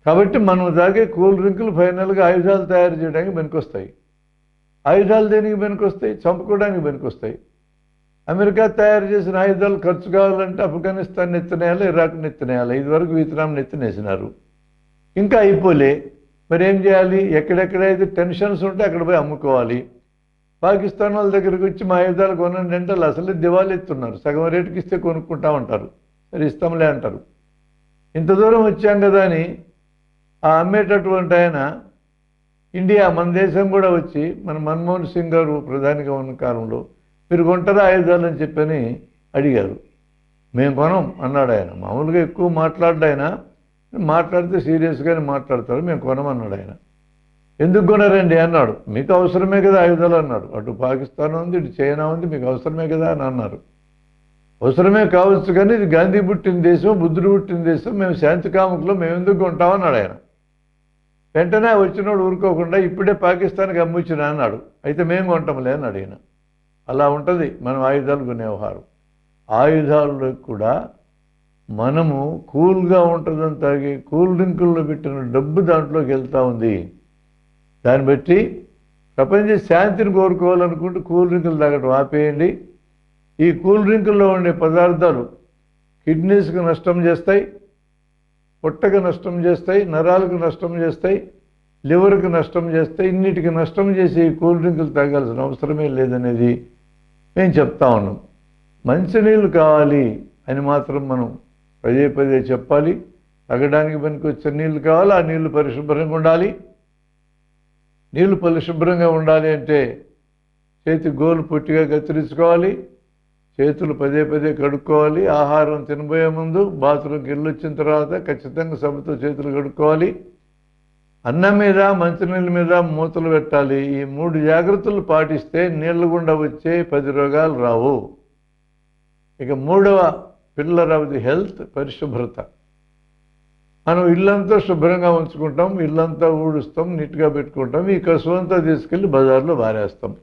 కాబట్టి మనం తాగే కూల్ డ్రింకులు ఫైనల్గా ఆయుధాలు తయారు చేయడానికి పనికొస్తాయి. ఆయుధాలు దేనికి పనికొస్తాయి? చంపుకోవడానికి పనికొస్తాయి. అమెరికా తయారు చేసిన ఆయుధాలు ఖర్చు కావాలంటే ఆఫ్ఘనిస్తాన్ ఎత్తనేయాలి, ఇరాక్ ఎత్తనేయాలి. ఇదివరకు వియత్నాంని ఎత్తనేసినారు. ఇంకా అయిపోలే. మరి ఏం చేయాలి? ఎక్కడెక్కడైతే టెన్షన్స్ ఉంటే అక్కడ పోయి అమ్ముకోవాలి. పాకిస్తాన్ వాళ్ళ దగ్గరికి వచ్చి మా ఆయుధాలు కొనండి అంటే వాళ్ళు అసలే దివాళీ ఎత్తున్నారు. సగం రేటుకి ఇస్తే కొనుక్కుంటా ఉంటారు. సరే ఇస్తాంలే అంటారు. ఇంత దూరం వచ్చాం కదా అని ఆ అమ్మేటటువంటి ఆయన ఇండియా, మన దేశం కూడా వచ్చి మన మన్మోహన్ సింగ్ గారు ప్రధానిగా ఉన్న కాలంలో మీరు కొంటారా ఆయుధాలు అని చెప్పని అడిగారు. మేము కొనం అన్నాడు ఆయన. మామూలుగా ఎక్కువ మాట్లాడ్డాయన, మాట్లాడితే సీరియస్గానే మాట్లాడతారు. మేము కొనమన్నాడు ఆయన. ఎందుకు కొనరండి అన్నాడు. మీకు అవసరమే కదా ఆయుధాలు అన్నాడు. అటు పాకిస్తాన్ ఉంది, ఇటు చైనా ఉంది, మీకు అవసరమే కదా అని అన్నారు. అవసరమే కావచ్చు, కానీ ఇది గాంధీ పుట్టిన దేశం, బుద్ధుడు పుట్టిన దేశం, మేము శాంతి కాముకులు, మేము ఎందుకు కొంటామన్నాడు ఆయన. వెంటనే వచ్చినోడు ఊరుకోకుండా ఇప్పుడే పాకిస్తాన్కి అమ్ముచ్చినా అన్నాడు. అయితే మేము కొంటాంలే అన్నాడు ఆయన. అలా ఉంటుంది మనం ఆయుధాలు కొనే వ్యవహారం. ఆయుధాల్లో కూడా మనము కూల్గా ఉంటుందని తాగి కూల్ డ్రింకుల్లో పెట్టిన డబ్బు దాంట్లోకి వెళ్తూ ఉంది. దాన్ని బట్టి ప్రపంచ శాంతిని కోరుకోవాలనుకుంటే కూల్ డ్రింకులు తాగడం ఆపేయండి. ఈ కూల్ డ్రింకుల్లో ఉండే పదార్థాలు కిడ్నీస్కి నష్టం చేస్తాయి, పొట్టకు నష్టం చేస్తాయి, నరాలకు నష్టం చేస్తాయి, లివర్కి నష్టం చేస్తాయి. ఇన్నిటికి నష్టం చేసి ఈ కూల్ డ్రింకులు తాగాల్సిన అవసరమే లేదనేది మేము చెప్తా ఉన్నాం. మంచినీళ్ళు కావాలి అని మాత్రం మనం పదే పదే చెప్పాలి. తాగడానికి పనికొచ్చే నీళ్ళు కావాలి, ఆ నీళ్లు పరిశుభ్రంగా ఉండాలి. నీళ్లు పరిశుభ్రంగా ఉండాలి అంటే చేతి గోలు పొట్టిగా కత్తిరించుకోవాలి, చేతులు పదే పదే కడుక్కోవాలి. ఆహారం తినబోయే ముందు బాత్రూమ్కి వెళ్ళొచ్చిన తర్వాత ఖచ్చితంగా సబ్బుతో చేతులు కడుక్కోవాలి. అన్నం మీద మంచినీళ్ళ మీద మూతలు పెట్టాలి. ఈ 3 జాగ్రత్తలు పాటిస్తే నీళ్ళ గుండా వచ్చే 10 రోగాలు రావు. ఇక 3వ పిల్లర్ ఆఫ్ ది హెల్త్ పరిశుభ్రత. మనం ఇల్లంతా శుభ్రంగా ఉంచుకుంటాం, ఇల్లంతా ఊడుస్తాం, నీట్గా పెట్టుకుంటాం. ఈ కసువంతా తీసుకెళ్ళి బజార్లో బారేస్తాం.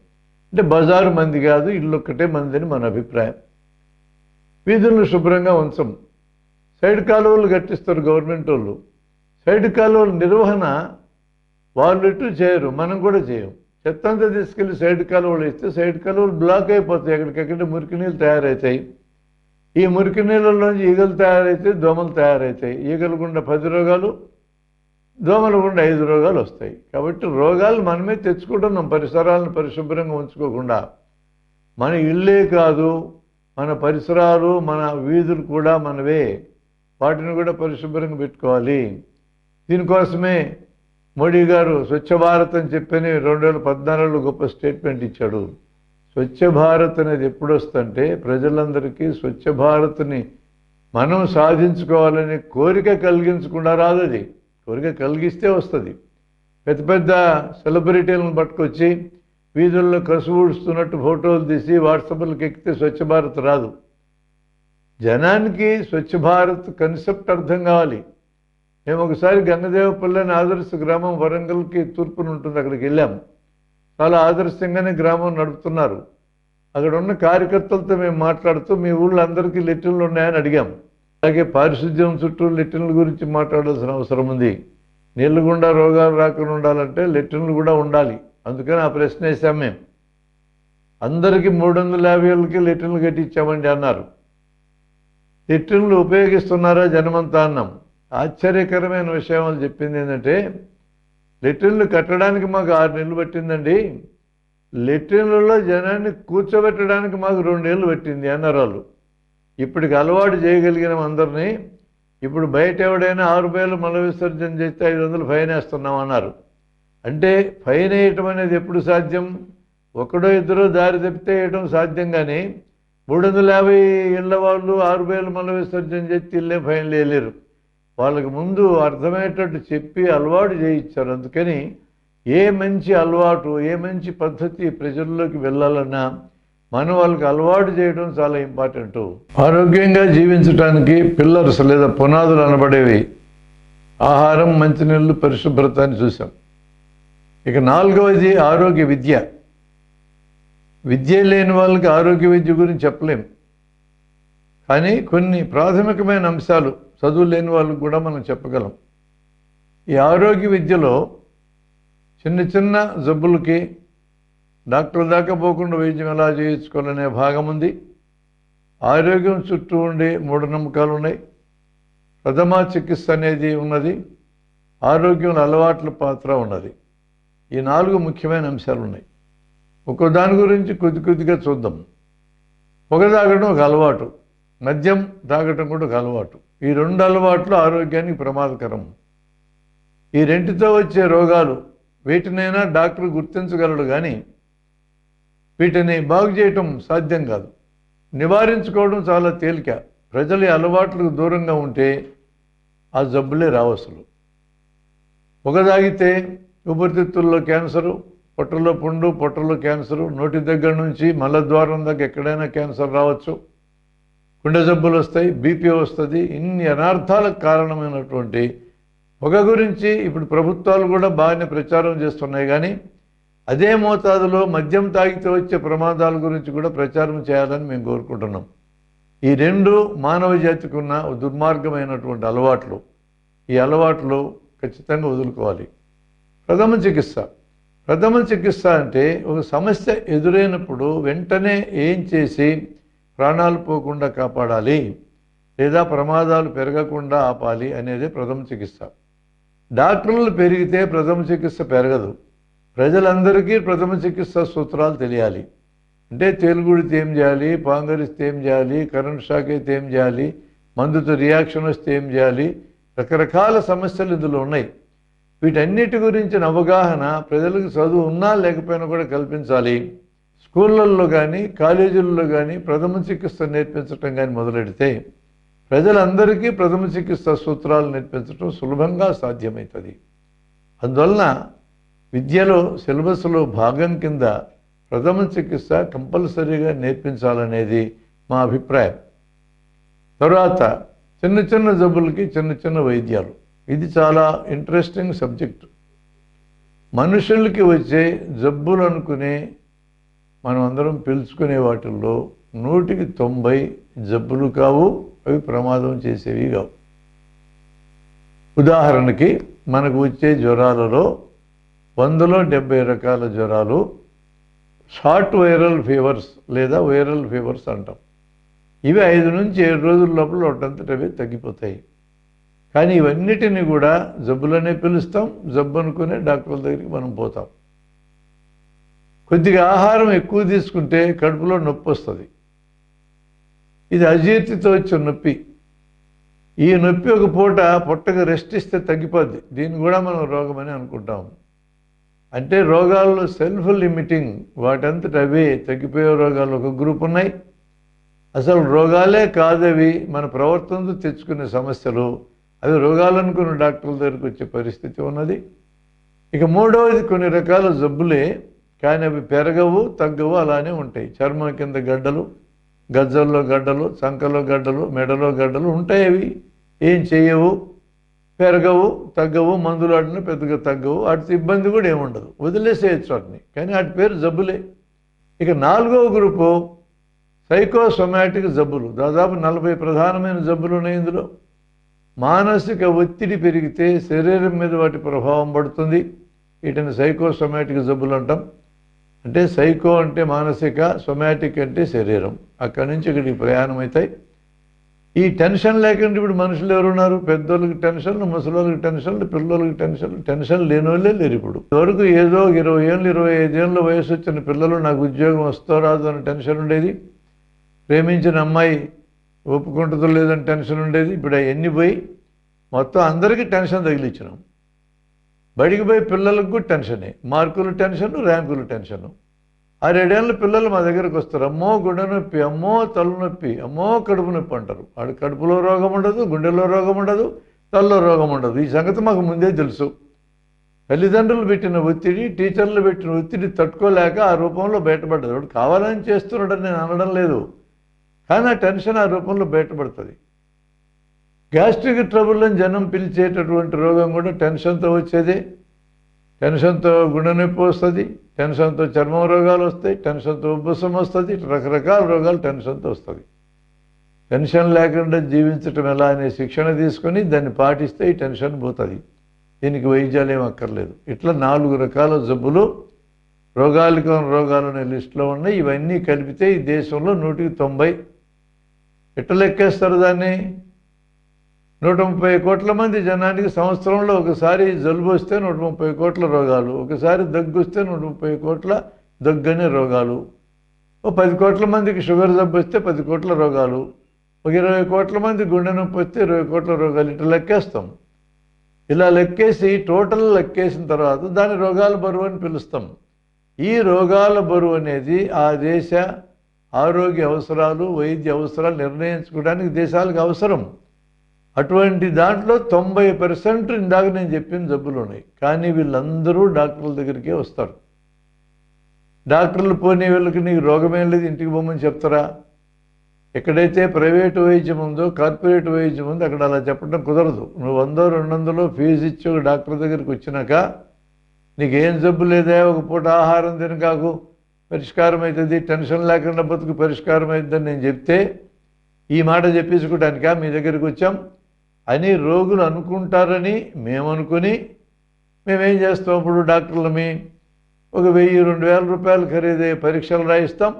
అంటే బజారు మంది కాదు, ఇల్లు ఒక్కటే మందిని మన అభిప్రాయం. వీధులను శుభ్రంగా ఉంచం. సైడ్ కాలువలు కట్టిస్తారు గవర్నమెంట్ వాళ్ళు. సైడ్ కాలువల నిర్వహణ వాళ్ళు ఇటు చేయరు, మనం కూడా చేయం. చెత్తంతా తీసుకెళ్ళి సైడ్ కాలువలు ఇస్తే సైడ్ కాలువలు బ్లాక్ అయిపోతాయి, ఎక్కడికెక్కడ మురికి నీళ్ళు తయారవుతాయి. ఈ మురికి నీళ్ళలోంచి ఈగలు తయారవుతాయి, దోమలు తయారవుతాయి. ఈగలు గుండా 10 రోగాలు, దోమలు గుండా 5 రోగాలు వస్తాయి. కాబట్టి రోగాలు మనమే తెచ్చుకుంటున్నాం పరిసరాలను పరిశుభ్రంగా ఉంచుకోకుండా. మన ఇల్లే కాదు, మన పరిసరాలు, మన వీధులు కూడా మనవే. వాటిని కూడా పరిశుభ్రంగా పెట్టుకోవాలి. దీనికోసమే మోడీ గారు స్వచ్ఛ భారత్ అని చెప్పని 2014లో గొప్ప స్టేట్మెంట్ ఇచ్చాడు. స్వచ్ఛ భారత్ అనేది ఎప్పుడు వస్తుందంటే ప్రజలందరికీ స్వచ్ఛ భారత్ని మనం సాధించుకోవాలనే కోరిక కలిగించకుండా రాదు. అది కోరిక కలిగిస్తే వస్తుంది. పెద్ద పెద్ద సెలబ్రిటీలను పట్టుకొచ్చి వీధుల్లో కసు ఊడుస్తున్నట్టు ఫోటోలు తీసి వాట్సాప్లకు ఎక్కితే స్వచ్ఛ భారత్ రాదు. జనానికి స్వచ్ఛ భారత్ కన్సెప్ట్ అర్థం కావాలి. మేము ఒకసారి గంగదేవపల్లి అనే ఆదర్శ గ్రామం వరంగల్కి తూర్పున ఉంటుంది, అక్కడికి వెళ్ళాము. చాలా ఆదర్శంగానే గ్రామం నడుపుతున్నారు. అక్కడ ఉన్న కార్యకర్తలతో మేము మాట్లాడుతూ మీ ఊళ్ళో అందరికీ లెట్రిన్లు ఉన్నాయని అడిగాము. అలాగే పారిశుద్ధ్యం చుట్టూ లెట్రిన్ల గురించి మాట్లాడాల్సిన అవసరం ఉంది. నీళ్ళు గుండా రోగాలు రాకుండా ఉండాలంటే లెట్రిన్లు కూడా ఉండాలి. అందుకని ఆ ప్రశ్న వేసాం మేము. అందరికీ 350 ఏళ్ళకి లెట్రిన్లు కట్టించామండి అన్నారు. లెట్రిన్లు ఉపయోగిస్తున్నారా జనమంతా అన్నాం. ఆశ్చర్యకరమైన విషయం వాళ్ళు చెప్పింది ఏంటంటే లెట్రిన్లు కట్టడానికి మాకు 6 నెలలు పట్టిందండి, లెట్రిన్లలో జనాన్ని కూర్చోబెట్టడానికి మాకు 2 ఏళ్ళు పట్టింది అన్నారు వాళ్ళు. ఇప్పటికి అలవాటు చేయగలిగిన అందరినీ ఇప్పుడు బయట ఎవడైనా 6,000 మల విసర్జన చేస్తే 500 ఫైన్ వేస్తున్నాం అన్నారు. అంటే ఫైన్ వేయటం అనేది ఎప్పుడు సాధ్యం? ఒకడో ఇద్దరో దారి తప్పితే వేయటం సాధ్యం. కానీ 350 ఇళ్ళ వాళ్ళు 6,000 మల విసర్జన చేస్తే ఇల్లే ఫైన్ వేయలేరు. వాళ్ళకి ముందు అర్థమయ్యేటట్టు చెప్పి అలవాటు చేయించారు. అందుకని ఏ మంచి అలవాటు, ఏ మంచి పద్ధతి ప్రజల్లోకి వెళ్ళాలన్నా మనం వాళ్ళకి అలవాటు చేయడం చాలా ఇంపార్టెంట్. ఆరోగ్యంగా జీవించడానికి పిల్లర్స్ లేదా పునాదులు అనబడేవి ఆహారం, మంచినీళ్ళు, పరిశుభ్రత అని చూసాం. ఇక 4వది ఆరోగ్య విద్య. విద్య లేని వాళ్ళకి ఆరోగ్య విద్య గురించి చెప్పలేం. కానీ కొన్ని ప్రాథమికమైన అంశాలు చదువు లేని వాళ్ళకి కూడా మనం చెప్పగలం. ఈ ఆరోగ్య విద్యలో చిన్న చిన్న జబ్బులకి డాక్టర్ దాకా పోకుండా వైద్యం ఎలా చేయించుకోవాలనే భాగం ఉంది. ఆరోగ్యం చుట్టూ ఉండే మూఢనమ్మకాలు ఉన్నాయి. ప్రథమ చికిత్స అనేది ఉన్నది. ఆరోగ్యంలో అలవాట్ల పాత్ర ఉన్నది. ఈ 4 ముఖ్యమైన అంశాలు ఉన్నాయి. ఒక్కో దాని గురించి కొద్ది కొద్దిగా చూద్దాం. పొగ తాగడం ఒక అలవాటు, మద్యం తాగటం కూడా ఒక అలవాటు. ఈ 2 అలవాట్లు ఆరోగ్యానికి ప్రమాదకరం. ఈ రెంటితో వచ్చే రోగాలు వీటినైనా డాక్టర్ గుర్తించగలడు, కానీ వీటిని బాగు చేయటం సాధ్యం కాదు. నివారించుకోవడం చాలా తేలిక. ప్రజలు ఈ అలవాట్లకు దూరంగా ఉంటే ఆ జబ్బులే రావు. అసలు పొగ తాగితే ఊపిరితిత్తుల్లో క్యాన్సరు, పొట్టలో పుండు, పొట్టలో క్యాన్సరు, నోటి దగ్గర నుంచి మలద్వారం దగ్గర ఎక్కడైనా క్యాన్సర్ రావచ్చు, గుండె జబ్బులు వస్తాయి, బీపీ వస్తుంది. ఇన్ని అనర్థాలకు కారణమైనటువంటి పొగ గురించి ఇప్పుడు ప్రభుత్వాలు కూడా బాగానే ప్రచారం చేస్తున్నాయి. కానీ అదే మోతాదులో మద్యం తాగితే వచ్చే ప్రమాదాల గురించి కూడా ప్రచారం చేయాలని మేము కోరుకుంటున్నాం. ఈ రెండు మానవ జాతికి ఉన్న దుర్మార్గమైనటువంటి అలవాట్లు. ఈ అలవాట్లు ఖచ్చితంగా వదులుకోవాలి. ప్రథమ చికిత్స అంటే ఒక సమస్య ఎదురైనప్పుడు వెంటనే ఏం చేసి ప్రాణాలు పోకుండా కాపాడాలి లేదా ప్రమాదాలు పెరగకుండా ఆపాలి అనేది ప్రథమ చికిత్స. డాక్టర్లు పెరిగితే ప్రథమ చికిత్స పెరగదు. ప్రజలందరికీ ప్రథమ చికిత్స సూత్రాలు తెలియాలి. అంటే తేలుగుడితే ఏం చేయాలి, పాంగరిస్తే ఏం చేయాలి, కరెంట్ షాక్ అయితే ఏం చేయాలి, మందుతో రియాక్షన్ వస్తే ఏం చేయాలి, రకరకాల సమస్యలు ఇందులో ఉన్నాయి. వీటన్నిటి గురించిన అవగాహన ప్రజలకు చదువు ఉన్నా లేకపోయినా కూడా కల్పించాలి. స్కూళ్ళల్లో కానీ కాలేజీల్లో కానీ ప్రథమ చికిత్స నేర్పించడం కానీ మొదలెడితే ప్రజలందరికీ ప్రథమ చికిత్స సూత్రాలు నేర్పించడం సులభంగా సాధ్యమవుతుంది. అందువలన విద్యలో సిలబస్లో భాగం కింద ప్రథమ చికిత్స కంపల్సరీగా నేర్పించాలనేది మా అభిప్రాయం. తర్వాత చిన్న చిన్న జబ్బులకి చిన్న చిన్న వైద్యాలు. ఇది చాలా ఇంట్రెస్టింగ్ సబ్జెక్టు. మనుషులకి వచ్చే జబ్బులు అనుకునే మనం అందరం పిలుచుకునే వాటిల్లో 100% జబ్బులు కావు, అవి ప్రమాదం చేసేవి కావు. ఉదాహరణకి మనకు వచ్చే జ్వరాలలో 100లో 70 రకాల జ్వరాలు షార్ట్ వైరల్ ఫీవర్స్ లేదా వైరల్ ఫీవర్స్ అంటాం. ఇవి 5 నుంచి 7 రోజుల లోపల ఒకటంతటవే తగ్గిపోతాయి. కానీ ఇవన్నిటిని కూడా జబ్బులనే పిలుస్తాం. జబ్బు అనుకునే డాక్టర్ల దగ్గరికి మనం పోతాం. కొద్దిగా ఆహారం ఎక్కువ తీసుకుంటే కడుపులో నొప్పి వస్తుంది. ఇది అజీర్తితో వచ్చే నొప్పి. ఈ నొప్పి ఒక పూట పొట్టకు రెస్ట్ ఇస్తే తగ్గిపోద్ది. దీన్ని కూడా మనం రోగమని అనుకుంటాం. అంటే రోగాల్లో సెల్ఫ్ లిమిటింగ్, వాటంతట అవే తగ్గిపోయే రోగాలు ఒక గ్రూప్ ఉన్నాయి. అసలు రోగాలే కాదవి, మన ప్రవర్తనతో తెచ్చుకునే సమస్యలు, అవి రోగాలనుకున్న డాక్టర్ల దగ్గరికి వచ్చే పరిస్థితి ఉన్నది. ఇక మూడవది కొన్ని రకాల జబ్బులే, కానీ అవి పెరగవు తగ్గవు, అలానే ఉంటాయి. చర్మం కింద గడ్డలు, గజ్జల్లో గడ్డలు, చంకలో గడ్డలు, మెడలో గడ్డలు ఉంటాయి. అవి ఏం చేయవు, పెరగవు, తగ్గవు, మందులు ఆడినా పెద్దగా తగ్గవు, వాటితో ఇబ్బంది కూడా ఏముండదు, వదిలేసేయచ్చు వాటిని. కానీ వాటి పేరు జబ్బులే. ఇక నాలుగవ గ్రూపు సైకోసొమాటిక్ జబ్బులు. దాదాపు 40 ప్రధానమైన జబ్బులు ఉన్నాయి ఇందులో. మానసిక ఒత్తిడి పెరిగితే శరీరం మీద వాటి ప్రభావం పడుతుంది. వీటిని సైకోసొమాటిక్ జబ్బులు అంటాం. అంటే సైకో అంటే మానసిక, సొమాటిక్ అంటే శరీరం. అక్కడి నుంచి ఇక్కడికి ప్రయాణం అవుతాయి. ఈ టెన్షన్ లేకుండా ఇప్పుడు మనుషులు ఎవరున్నారు? పెద్దోళ్ళకి టెన్షన్లు, ముసలోళ్ళకి టెన్షన్లు, పిల్లలకి టెన్షన్లు. టెన్షన్ లేని వాళ్ళే లేరు ఇప్పుడు. ఇదివరకు ఏదో 20 ఏళ్ళు 25 ఏళ్ళ వయసు వచ్చిన పిల్లలు నాకు ఉద్యోగం వస్తో రాదు అని టెన్షన్ ఉండేది. ప్రేమించిన అమ్మాయి ఒప్పుకుంటుందో లేదని టెన్షన్ ఉండేది. ఇప్పుడు అవన్నీ పోయి మొత్తం అందరికీ టెన్షన్ తగిలిచ్చినాం. బడికి పోయి పిల్లలకు కూడా టెన్షనే. మార్కులు టెన్షను, ర్యాంకులు టెన్షను. 6-7 ఏళ్ళ పిల్లలు మా దగ్గరకు వస్తారు. అమ్మో గుండె నొప్పి, అమ్మో తలనొప్పి, అమ్మో కడుపు నొప్పి అంటారు. వాడు కడుపులో రోగం ఉండదు, గుండెలో రోగం ఉండదు, తలలో రోగం ఉండదు. ఈ సంగతి మాకు ముందే తెలుసు. తల్లిదండ్రులు పెట్టిన ఒత్తిడి, టీచర్లు పెట్టిన ఒత్తిడి తట్టుకోలేక ఆ రూపంలో బయటపడ్డది. వాడు కావాలని చేస్తున్నాడని నేను అనడం లేదు, కానీ ఆ టెన్షన్ ఆ రూపంలో బయటపడుతుంది. గ్యాస్ట్రిక్ ట్రబుల్ అని జనం పిలిచేటటువంటి రోగం కూడా టెన్షన్తో వచ్చేదే. టెన్షన్తో గుండె నొప్పి వస్తుంది, టెన్షన్తో చర్మం రోగాలు వస్తాయి, టెన్షన్తో ఉబ్బసం వస్తుంది, రకరకాల రోగాలు టెన్షన్తో వస్తుంది. టెన్షన్ లేకుండా జీవించటం ఎలా అనే శిక్షణ తీసుకొని దాన్ని పాటిస్తే ఈ టెన్షన్ పోతుంది. దీనికి వైద్యాలు ఏం అక్కర్లేదు. ఇట్లా 4 రకాల జబ్బులు రోగాలు అనే లిస్టులో ఉన్నాయి. ఇవన్నీ కలిపితే ఈ దేశంలో 190. ఎట్లా లెక్కేస్తారు దాన్ని? 130 కోట్ల మంది జనానికి సంవత్సరంలో ఒకసారి జలుబు వస్తే 130 కోట్ల రోగాలు, ఒకసారి దగ్గు వస్తే 130 కోట్ల దగ్గనే రోగాలు, 10 కోట్ల మందికి షుగర్ జబ్బు వస్తే 10 కోట్ల రోగాలు, 20 కోట్ల మంది గుండె నొప్పి వస్తే 20 కోట్ల రోగాలు. ఇట్లా లెక్కేస్తాం. ఇలా లెక్కేసి టోటల్ లెక్కేసిన తర్వాత దాని రోగాల బరువు అని పిలుస్తాం. ఈ రోగాల బరువు అనేది ఆ దేశ ఆరోగ్య అవసరాలు, వైద్య అవసరాలు నిర్ణయించుకోవడానికి దేశాలకు అవసరం. అటువంటి దాంట్లో 90% ఇందాక నేను చెప్పిన జబ్బులు ఉన్నాయి. కానీ వీళ్ళందరూ డాక్టర్ల దగ్గరికే వస్తారు. డాక్టర్లు పోనీ వీళ్ళకి నీకు రోగమేం లేదు ఇంటికి పోమని చెప్తారా? ఎక్కడైతే ప్రైవేటు వైద్యం ఉందో, కార్పొరేట్ వైద్యం ఉందో అక్కడ అలా చెప్పడం కుదరదు. నువ్వు 100-200 ఫీజు ఇచ్చి ఒక డాక్టర్ దగ్గరికి వచ్చినాక నీకేం జబ్బు లేదా, ఒక పూట ఆహారం తినకాకు పరిష్కారం అవుతుంది, టెన్షన్ లేకుండా బతుకు పరిష్కారం అవుతుందని నేను చెప్తే ఈ మాట చెప్పించుకోవడానికా మీ దగ్గరికి వచ్చాం అని రోగులు అనుకుంటారని మేము అనుకుని మేమేం చేస్తాం, ఇప్పుడు డాక్టర్లమి ఒక 1000-2000 రూపాయలు ఖరీదయ్యే పరీక్షలు రాయిస్తాం,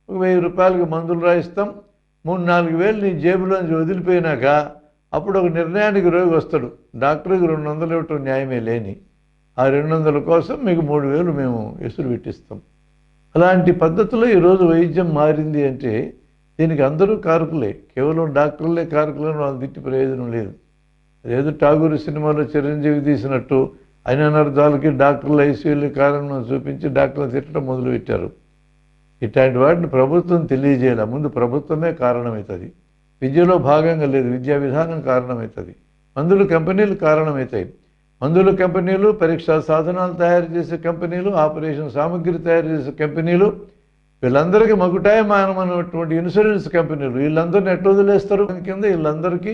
ఒక 1000 రూపాయలకి మందులు రాయిస్తాం. 3-4 వేలు నీ జేబులోంచి వదిలిపోయినాక అప్పుడు ఒక నిర్ణయానికి రోగి వస్తాడు, డాక్టర్కి 200 ఇవ్వటం న్యాయమే లేని, ఆ 200 కోసం మీకు 3000 మేము ఎసురు పెట్టిస్తాం. అలాంటి పద్ధతిలో ఈరోజు వైద్యం మారింది అంటే దీనికి అందరూ కారకులే, కేవలం డాక్టర్లే కారకులను వాళ్ళు తిట్టి ప్రయోజనం లేదు. అదేదో ఠాగూర్ సినిమాలో చిరంజీవి తీసినట్టు అనర్థాలకి డాక్టర్లు ఐసీయూలు కారణం చూపించి డాక్టర్లు తిట్టడం మొదలుపెట్టారు. ఇట్లాంటి వాటిని ప్రభుత్వం తెలియజేయాలి. ముందు ప్రభుత్వమే కారణమవుతుంది. విద్యలో భాగంగా లేదు, విద్యా విధానం కారణమవుతుంది. మందుల కంపెనీలు కారణమవుతాయి. మందుల కంపెనీలు, పరీక్షా సాధనాలు తయారు చేసే కంపెనీలు, ఆపరేషన్ సామగ్రి తయారు చేసే కంపెనీలు, వీళ్ళందరికీ మగుటాయమానమైనటువంటి ఇన్సూరెన్స్ కంపెనీలు, వీళ్ళందరినీ ఎట్లా వదిలేస్తారు? కింద వీళ్ళందరికీ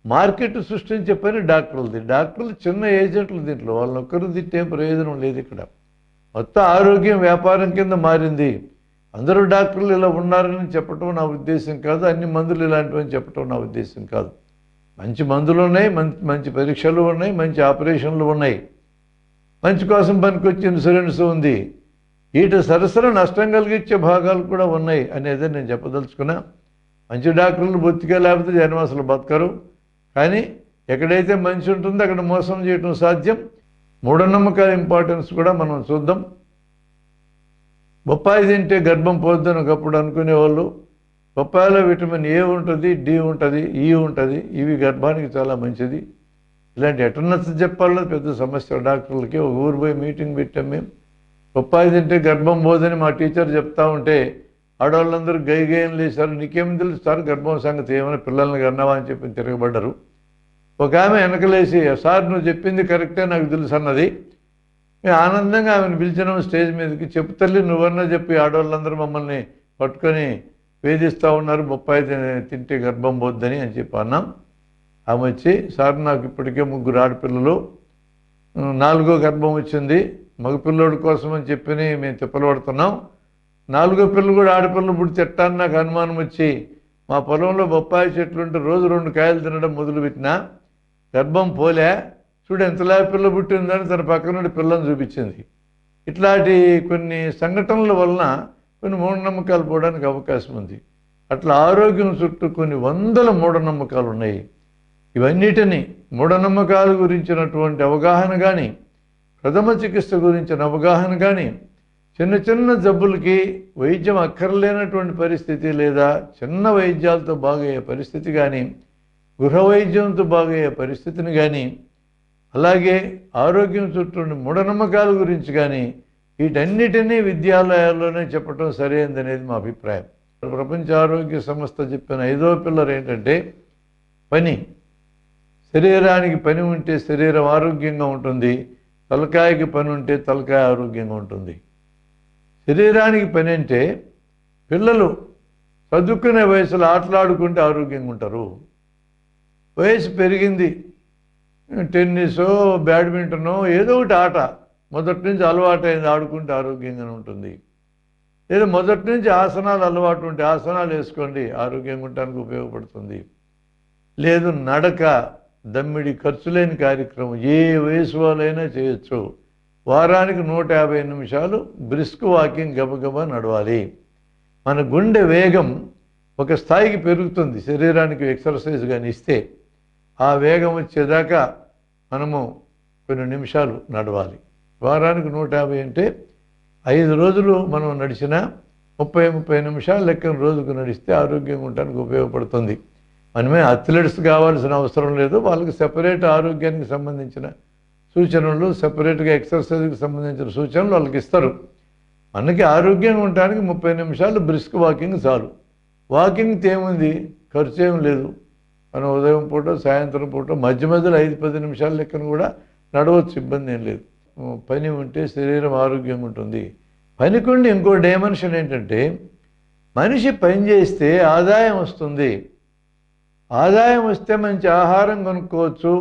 మార్కెట్ సృష్టించే పని డాక్టర్లది. డాక్టర్లు చిన్న ఏజెంట్లు దీంట్లో, వాళ్ళని ఒక్కరు తిట్టేం ప్రయోజనం లేదు. ఇక్కడ మొత్తం ఆరోగ్యం వ్యాపారం కింద మారింది. అందరూ డాక్టర్లు ఇలా ఉన్నారని చెప్పటం నా ఉద్దేశం కాదు, అన్ని మందులు ఇలాంటివని చెప్పటం నా ఉద్దేశం కాదు. మంచి మందులు ఉన్నాయి, మంచి పరీక్షలు ఉన్నాయి, మంచి ఆపరేషన్లు ఉన్నాయి, మంచి కోసం పనికొచ్చే ఇన్సూరెన్స్ ఉంది. వీటి సరసన నష్టం కలిగించే భాగాలు కూడా ఉన్నాయి అనేది నేను చెప్పదలుచుకున్నా. మంచి డాక్టర్లు బొత్తిగా లేకపోతే జనం అసలు బతకరు. కానీ ఎక్కడైతే మంచి ఉంటుందో అక్కడ మోసం చేయటం సాధ్యం. మూఢనమ్మకాల ఇంపార్టెన్స్ కూడా మనం చూద్దాం. బొప్పాయి తింటే గర్భం పోద్దని ఒకప్పుడు అనుకునేవాళ్ళు. బొప్పాయిలో విటమిన్ ఏ ఉంటుంది, డి ఉంటుంది, ఈ ఉంటుంది, ఇవి గర్భానికి చాలా మంచిది. ఇలాంటి ఎటర్నెస్ చెప్పాలో పెద్ద సమస్య డాక్టర్లకి. ఒక ఊరు పోయి మీటింగ్ పెట్టాం మేము. బొప్పాయి తింటే గర్భం పోదని మా టీచర్ చెప్తా ఉంటే ఆడవాళ్ళందరూ గైగేయం లేసారు. నీకేం తెలుసు సార్ గర్భం సంగతి, ఏమైనా పిల్లల్ని కన్నావా అని చెప్పి తిరగబడ్డారు. ఒక ఆమె వెనకలేసి, సార్ నువ్వు చెప్పింది కరెక్టే నాకు తెలుసు అన్నది. మేము ఆనందంగా ఆమెను పిలిచినాం స్టేజ్ మీదకి. చెప్పు తల్లి నువ్వన్నా చెప్పి, ఆడవాళ్ళందరూ మమ్మల్ని పట్టుకొని వేధిస్తూ ఉన్నారు బొప్పాయి తింటే గర్భం పోద్దని అని చెప్పి అన్నాం. ఆమె వచ్చి, సార్ నాకు ఇప్పటికే 3 ఆడపిల్లలు, 4వ గర్భం వచ్చింది, మగపిల్లోడి కోసం అని చెప్పి మేము తిప్పలు పడుతున్నాం. 4వ పిల్లలు కూడా ఆడపిల్లలు పుడితే ఎట్టాన్ని నాకు అనుమానం వచ్చి మా పొలంలో బొప్పాయి చెట్లు ఉంటే రోజు 2 కాయలు తినడం మొదలుపెట్టినా గర్భం పోలే, చూడు ఎంతలా పిల్ల పుట్టిందని తన పక్క నుండి పిల్లని చూపించింది. ఇట్లాంటి కొన్ని సంఘటనల వలన కొన్ని మూఢనమ్మకాలు పోవడానికి అవకాశం ఉంది. అట్లా ఆరోగ్యం చుట్టూ కొన్ని 100 మూఢనమ్మకాలు ఉన్నాయి. ఇవన్నిటినీ మూఢనమ్మకాల గురించినటువంటి అవగాహన కానీ, ప్రథమ చికిత్స గురించిన అవగాహన కానీ, చిన్న చిన్న జబ్బులకి వైద్యం అక్కర్లేనటువంటి పరిస్థితి లేదా చిన్న వైద్యాలతో బాగయ్యే పరిస్థితి కానీ, గృహ వైద్యంతో బాగయ్యే పరిస్థితిని కానీ, అలాగే ఆరోగ్యం చుట్టూ మూఢనమ్మకాల గురించి కానీ వీటన్నిటినీ విద్యాలయాల్లోనే చెప్పడం సరైనదనేది మా అభిప్రాయం. ప్రపంచ ఆరోగ్య సంస్థ చెప్పిన 5వ పిల్లర్ ఏంటంటే పని. శరీరానికి పని ఉంటే శరీరం ఆరోగ్యంగా ఉంటుంది, తలకాయకి పని ఉంటే తలకాయ ఆరోగ్యంగా ఉంటుంది. శరీరానికి పని అంటే పిల్లలు చదువుకునే వయసులో ఆటలాడుకుంటే ఆరోగ్యంగా ఉంటారు. వయసు పెరిగింది, టెన్నిసో బ్యాడ్మింటనో ఏదో ఒకటి ఆట మొదటి నుంచి అలవాటైంది, ఆడుకుంటే ఆరోగ్యంగానే ఉంటుంది. లేదా మొదటి నుంచి ఆసనాలు అలవాటు ఉంటే ఆసనాలు వేసుకోండి, ఆరోగ్యంగా ఉండటానికి ఉపయోగపడుతుంది. లేదు నడక, దమ్మిడి ఖర్చు లేని కార్యక్రమం ఏ వయసు వాళ్ళైనా చేయొచ్చు. వారానికి 150 నిమిషాలు బ్రిస్క్ వాకింగ్ గబగబా నడవాలి. మన గుండె వేగం ఒక స్థాయికి పెరుగుతుంది శరీరానికి ఎక్సర్సైజ్ కానీ ఇస్తే. ఆ వేగం వచ్చేదాకా మనము కొన్ని నిమిషాలు నడవాలి. వారానికి 150 అంటే 5 రోజులు మనం నడిచినా 30 నిమిషాలు లెక్కన రోజుకు నడిస్తే ఆరోగ్యంగా ఉండడానికి ఉపయోగపడుతుంది. మనమే అథ్లెట్స్ కావాల్సిన అవసరం లేదు. వాళ్ళకి సెపరేట్ ఆరోగ్యానికి సంబంధించిన సూచనలు, సెపరేట్గా ఎక్సర్సైజ్కి సంబంధించిన సూచనలు వాళ్ళకి ఇస్తారు. మనకి ఆరోగ్యంగా ఉండడానికి 30 నిమిషాలు బ్రిస్క్ వాకింగ్ చాలు. వాకింగ్ ఏముంది, ఖర్చు ఏం లేదు. మనం ఉదయం పూట సాయంత్రం పూట మధ్య మధ్యలో 5-10 నిమిషాల లెక్కన కూడా నడవచ్చు, ఇబ్బంది ఏం లేదు. పని ఉంటే శరీరం ఆరోగ్యంగా ఉంటుంది. పనికుండి ఇంకో డైమెన్షన్ ఏంటంటే, మనిషి పని చేస్తే ఆదాయం వస్తుంది. ఆదాయం వస్తే మంచి ఆహారం కొనుక్కోవచ్చు,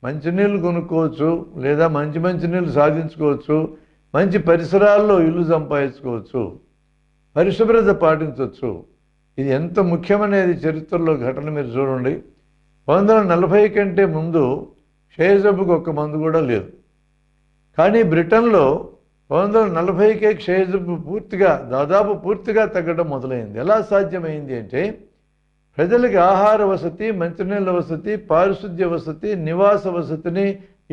మంచినీళ్ళు కొనుక్కోవచ్చు, లేదా మంచి నీళ్ళు సాధించుకోవచ్చు, మంచి పరిసరాల్లో ఇల్లు సంపాదించుకోవచ్చు, పరిశుభ్రత పాటించవచ్చు. ఇది ఎంత ముఖ్యమనేది చరిత్రలో ఘటన మీరు చూడండి. 1940 కంటే ముందు క్షయజబ్బుకు ఒక్క మందు కూడా లేదు. కానీ బ్రిటన్లో 1940కే క్షయజబ్బు దాదాపు పూర్తిగా తగ్గడం మొదలైంది. ఎలా సాధ్యమైంది అంటే, ప్రజలకి ఆహార వసతి, మంచినీళ్ళ వసతి, పారిశుద్ధ్య వసతి, నివాస వసతిని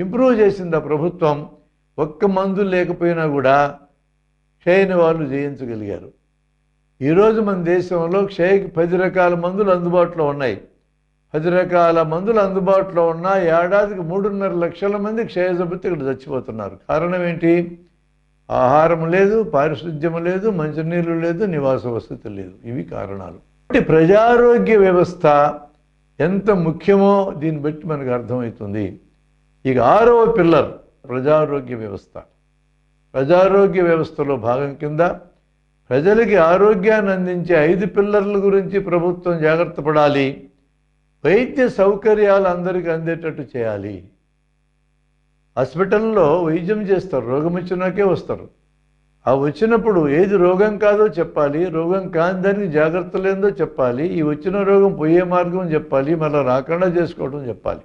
ఇంప్రూవ్ చేసింది ఆ ప్రభుత్వం. ఒక్క మందు లేకపోయినా కూడా క్షయ నివారణ చేయించగలిగారు. ఈరోజు మన దేశంలో క్షయకి 10 రకాల మందులు అందుబాటులో ఉన్నాయి. 10 రకాల మందులు అందుబాటులో ఉన్న ఏడాదికి 3.5 లక్షల మంది క్షయజబ్బుతో ఇక్కడ చచ్చిపోతున్నారు. కారణం ఏంటి? ఆహారం లేదు, పారిశుద్ధ్యం లేదు, మంచినీళ్ళు లేదు, నివాస వసతి లేదు. ఇవి కారణాలు. ప్రజారోగ్య వ్యవస్థ ఎంత ముఖ్యమో దీన్ని బట్టి మనకు అర్థమవుతుంది. ఇక 6వ పిల్లర్ ప్రజారోగ్య వ్యవస్థ. ప్రజారోగ్య వ్యవస్థలో భాగం కింద ప్రజలకి ఆరోగ్యాన్ని అందించే 5 పిల్లర్ల గురించి ప్రభుత్వం జాగ్రత్త పడాలి. వైద్య సౌకర్యాలు అందరికీ అందేటట్టు చేయాలి. హాస్పిటల్లో వైద్యం చేస్తారు, రోగం వచ్చినాకే వస్తారు. ఆ వచ్చినప్పుడు ఏది రోగం కాదో చెప్పాలి, రోగం కాని దానికి జాగ్రత్తలు ఏందో చెప్పాలి, ఈ వచ్చిన రోగం పోయే మార్గం చెప్పాలి, మళ్ళీ రాకుండా చేసుకోవడం చెప్పాలి.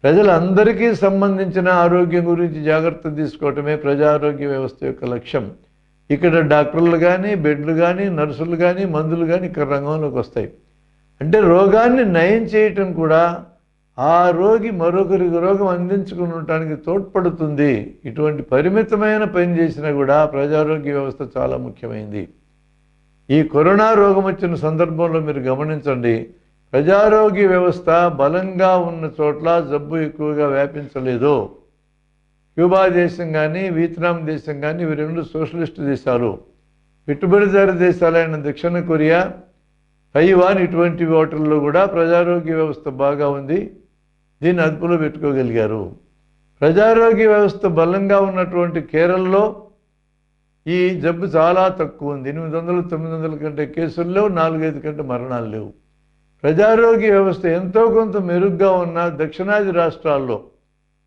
ప్రజలందరికీ సంబంధించిన ఆరోగ్యం గురించి జాగ్రత్త తీసుకోవటమే ప్రజారోగ్య వ్యవస్థ యొక్క లక్ష్యం. ఇక్కడ డాక్టర్లు కానీ, బెడ్లు కానీ, నర్సులు కానీ, మందులు కానీ ఇక్కడ రంగంలోకి వస్తాయి. అంటే రోగాన్ని నయం చేయటం కూడా ఆ రోగి మరొకరికి రోగం అందించుకుని ఉండటానికి తోడ్పడుతుంది. ఇటువంటి పరిమితమైన పని చేసినా కూడా ప్రజారోగ్య వ్యవస్థ చాలా ముఖ్యమైనది. ఈ కరోనా రోగం వచ్చిన సందర్భంలో మీరు గమనించండి, ప్రజారోగ్య వ్యవస్థ బలంగా ఉన్న చోట్ల జబ్బు ఎక్కువగా వ్యాపించలేదు. క్యూబా దేశం కానీ, వియత్నాం దేశం కానీ, ఇవి 2 సోషలిస్టు దేశాలు. పెట్టుబడిదారు దేశాలైన దక్షిణ కొరియా, తైవాన్ ఇటువంటి వాటిల్లో కూడా ప్రజారోగ్య వ్యవస్థ బాగా ఉంది. దీన్ని అదుపులో పెట్టుకోగలిగారు. ప్రజారోగ్య వ్యవస్థ బలంగా ఉన్నటువంటి కేరళలో ఈ జబ్బు చాలా తక్కువ ఉంది. 800-900 కంటే కేసులు లేవు, 4-5 కంటే మరణాలు లేవు. ప్రజారోగ్య వ్యవస్థ ఎంతో కొంత మెరుగ్గా ఉన్న దక్షిణాది రాష్ట్రాల్లో,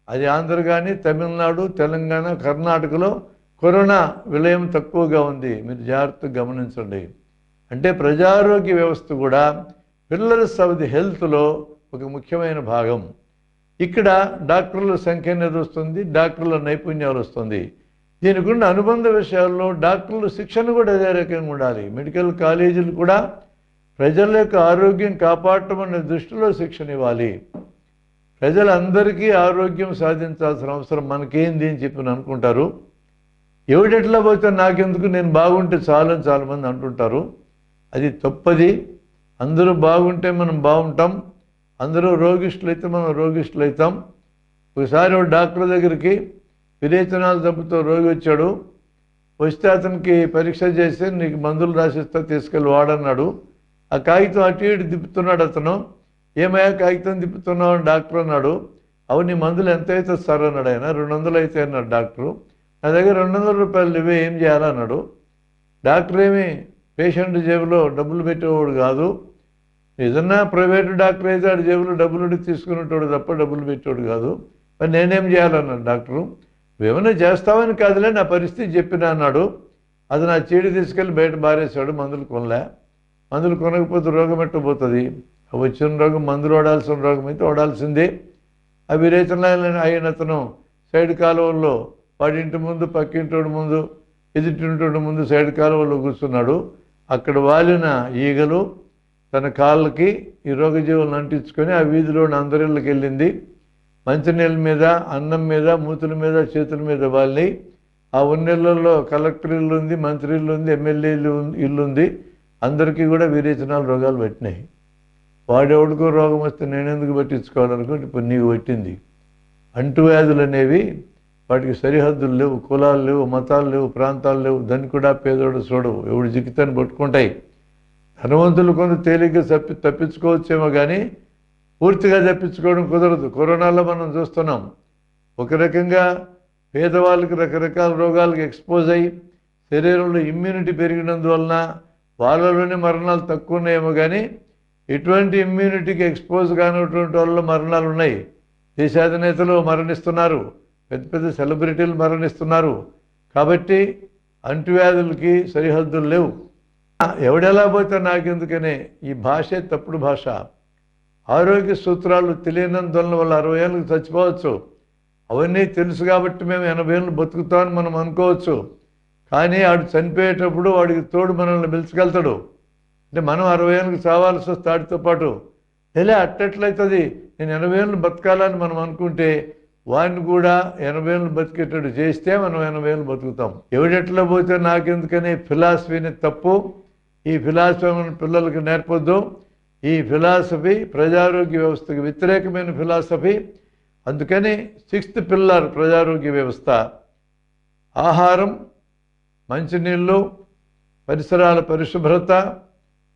అది ఆంధ్ర కానీ, తమిళనాడు, తెలంగాణ, కర్ణాటకలో కరోనా విలయం తక్కువగా ఉంది. మీరు జాగ్రత్తగా గమనించండి. అంటే ప్రజారోగ్య వ్యవస్థ కూడా పిల్లర్స్ ఆఫ్ ది హెల్త్లో ఒక ముఖ్యమైన భాగం. ఇక్కడ డాక్టర్ల సంఖ్య అనేది వస్తుంది, డాక్టర్ల నైపుణ్యాలు వస్తుంది. దీనికున్న అనుబంధ విషయాల్లో డాక్టర్ల శిక్షణ కూడా అదే రకంగా ఉండాలి. మెడికల్ కాలేజీలు కూడా ప్రజల యొక్క ఆరోగ్యం కాపాడటం అనే దృష్టిలో శిక్షణ ఇవ్వాలి. ప్రజలందరికీ ఆరోగ్యం సాధించాల్సిన అవసరం మనకేంది అని చెప్పి అనుకుంటారు. ఎవడెట్లా పోతే నాకెందుకు, నేను బాగుంటే చాలు అని చాలామంది అంటుంటారు. అది తప్పది. అందరూ బాగుంటే మనం బాగుంటాం, అందరూ రోగిష్ఠులైతే మనం రోగిష్ఠులు అవుతాం. ఒకసారి ఒక డాక్టర్ దగ్గరికి విరేచనాల జబ్బుతో రోగి వచ్చాడు. వస్తే అతనికి పరీక్ష చేసి నీకు మందులు రాసిస్తా తీసుకెళ్ళి వాడన్నాడు. ఆ కాగితం అటు ఇటు తిప్పుతున్నాడు అతను. ఏమయ్యా కాగితం తిప్పుతున్నావు అని డాక్టర్ అన్నాడు. అవు నీ మందులు ఎంత అవుతుంది సార్ అన్నాడు ఆయన. 200 అయితే అన్నాడు డాక్టరు. నా దగ్గర 200 రూపాయలు ఇవే, ఏం చేయాలన్నాడు. డాక్టర్ ఏమి పేషెంట్ జేబులో డబ్బులు పెట్టేవాడు కాదు. ఏదన్నా ప్రైవేటు డాక్టర్ అయితే ఆడు జేబులో డబ్బులు తీసుకునేటోడు తప్ప డబ్బులు పెట్టేవాడు కాదు. మరి నేనేం చేయాలన్నాడు డాక్టరు. ఏమైనా చేస్తావని కాదులే, నా పరిస్థితి చెప్పినా అన్నాడు. అది నా చీడి తీసుకెళ్ళి బయట బారేశాడు. మందులు కొనలే. మందులు కొనకపోతే రోగం ఎట్టబోతుంది. వచ్చిన రోగం మందులు వాడాల్సిన రోగం అయితే వాడాల్సిందే. ఆ విరేచనాలు అయిన అతను సైడ్ కాలువల్లో వాడి ఇంటి ముందు, పక్కింటోడి ముందు, ఎదుటింటోడి ముందు సైడ్ కాలువల్లో కూర్చున్నాడు. అక్కడ వాలిన ఈగలు తన కాళ్ళకి ఈ రోగజీవులను అంటించుకొని ఆ వీధిలోని అందరిళ్ళకి వెళ్ళింది. మంచినీళ్ళ మీద, అన్నం మీద, మూతుల మీద, చేతుల మీద వాళ్ళని. ఆ ఉన్నిళ్ళల్లో కలెక్టర్ ఇల్లు ఉంది, మంత్రి ఇల్లు ఉంది, ఎమ్మెల్యే ఇల్లు ఉంది. అందరికీ కూడా విరేచనాలు రోగాలు పెట్టినాయి. వాడెవడికో రోగం వస్తే నేనెందుకు పట్టించుకోవాలనుకుంటే ఇప్పుడు నీకు పెట్టింది. అంటువ్యాధులు అనేవి వాటికి సరిహద్దులు లేవు, కులాలు లేవు, మతాలు లేవు, ప్రాంతాలు లేవు. దాన్ని కూడా పేదోడు చూడవు, ఎవడు జిక్కితని పట్టుకుంటాయి. ధనవంతులు కొంత తేలిగ్గా తప్పించుకోవచ్చేమో కానీ పూర్తిగా తప్పించుకోవడం కుదరదు. కరోనాలో మనం చూస్తున్నాం. ఒక రకంగా పేదవాళ్ళకి రకరకాల రోగాలకు ఎక్స్పోజ్ అయ్యి శరీరంలో ఇమ్యూనిటీ పెరిగినందువలన వాళ్ళలోనే మరణాలు తక్కువ ఉన్నాయేమో కానీ ఇటువంటి ఇమ్యూనిటీకి ఎక్స్పోజ్ కానిటువంటి వాళ్ళ మరణాలు ఉన్నాయి. దేశాధినేతలు మరణిస్తున్నారు, పెద్ద పెద్ద సెలబ్రిటీలు మరణిస్తున్నారు. కాబట్టి అంటువ్యాధులకి సరిహద్దులు లేవు. ఎవడెలా పోతే నాకెందుకనే ఈ భాషే తప్పుడు భాష. ఆరోగ్య సూత్రాలు తెలియనందువలన వాళ్ళు 60 ఏళ్ళకి చచ్చిపోవచ్చు. అవన్నీ తెలుసు కాబట్టి మేము 80 ఏళ్ళు బతుకుతామని మనం అనుకోవచ్చు. కానీ ఆడు చనిపోయేటప్పుడు వాడికి తోడు మనల్ని పిలుచుకెళ్తాడు. అంటే మనం 60 ఏళ్ళకి చావాల్సి వస్తే వాడితో పాటు. అట్టట్లయితుంది. నేను 80 ఏళ్ళు బతకాలని మనం అనుకుంటే వాడిని కూడా 80 ఏళ్ళు బతికేటట్టు చేస్తే మనం 80 ఏళ్ళు బతుకుతాం. ఎవడెట్లా పోతే నాకెందుకనే ఫిలాసఫీని తప్పు. ఈ ఫిలాసఫీ మన పిల్లలకి నేర్పొద్దు. ఈ ఫిలాసఫీ ప్రజారోగ్య వ్యవస్థకు వ్యతిరేకమైన ఫిలాసఫీ. అందుకని 6th పిల్లర్ ప్రజారోగ్య వ్యవస్థ ఆహారం, మంచినీళ్ళు, పరిసరాల పరిశుభ్రత,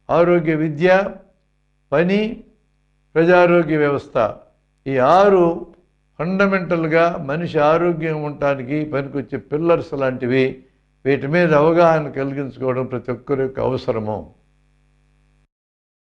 ఆరోగ్య విద్య, పని, ప్రజారోగ్య వ్యవస్థ. ఈ 6 ఫండమెంటల్గా మనిషి ఆరోగ్యం ఉండటానికి పనికొచ్చే పిల్లర్స్ లాంటివి. వీటి మీద అవగాహన కలిగించుకోవడం ప్రతి ఒక్కరి యొక్క అవసరము.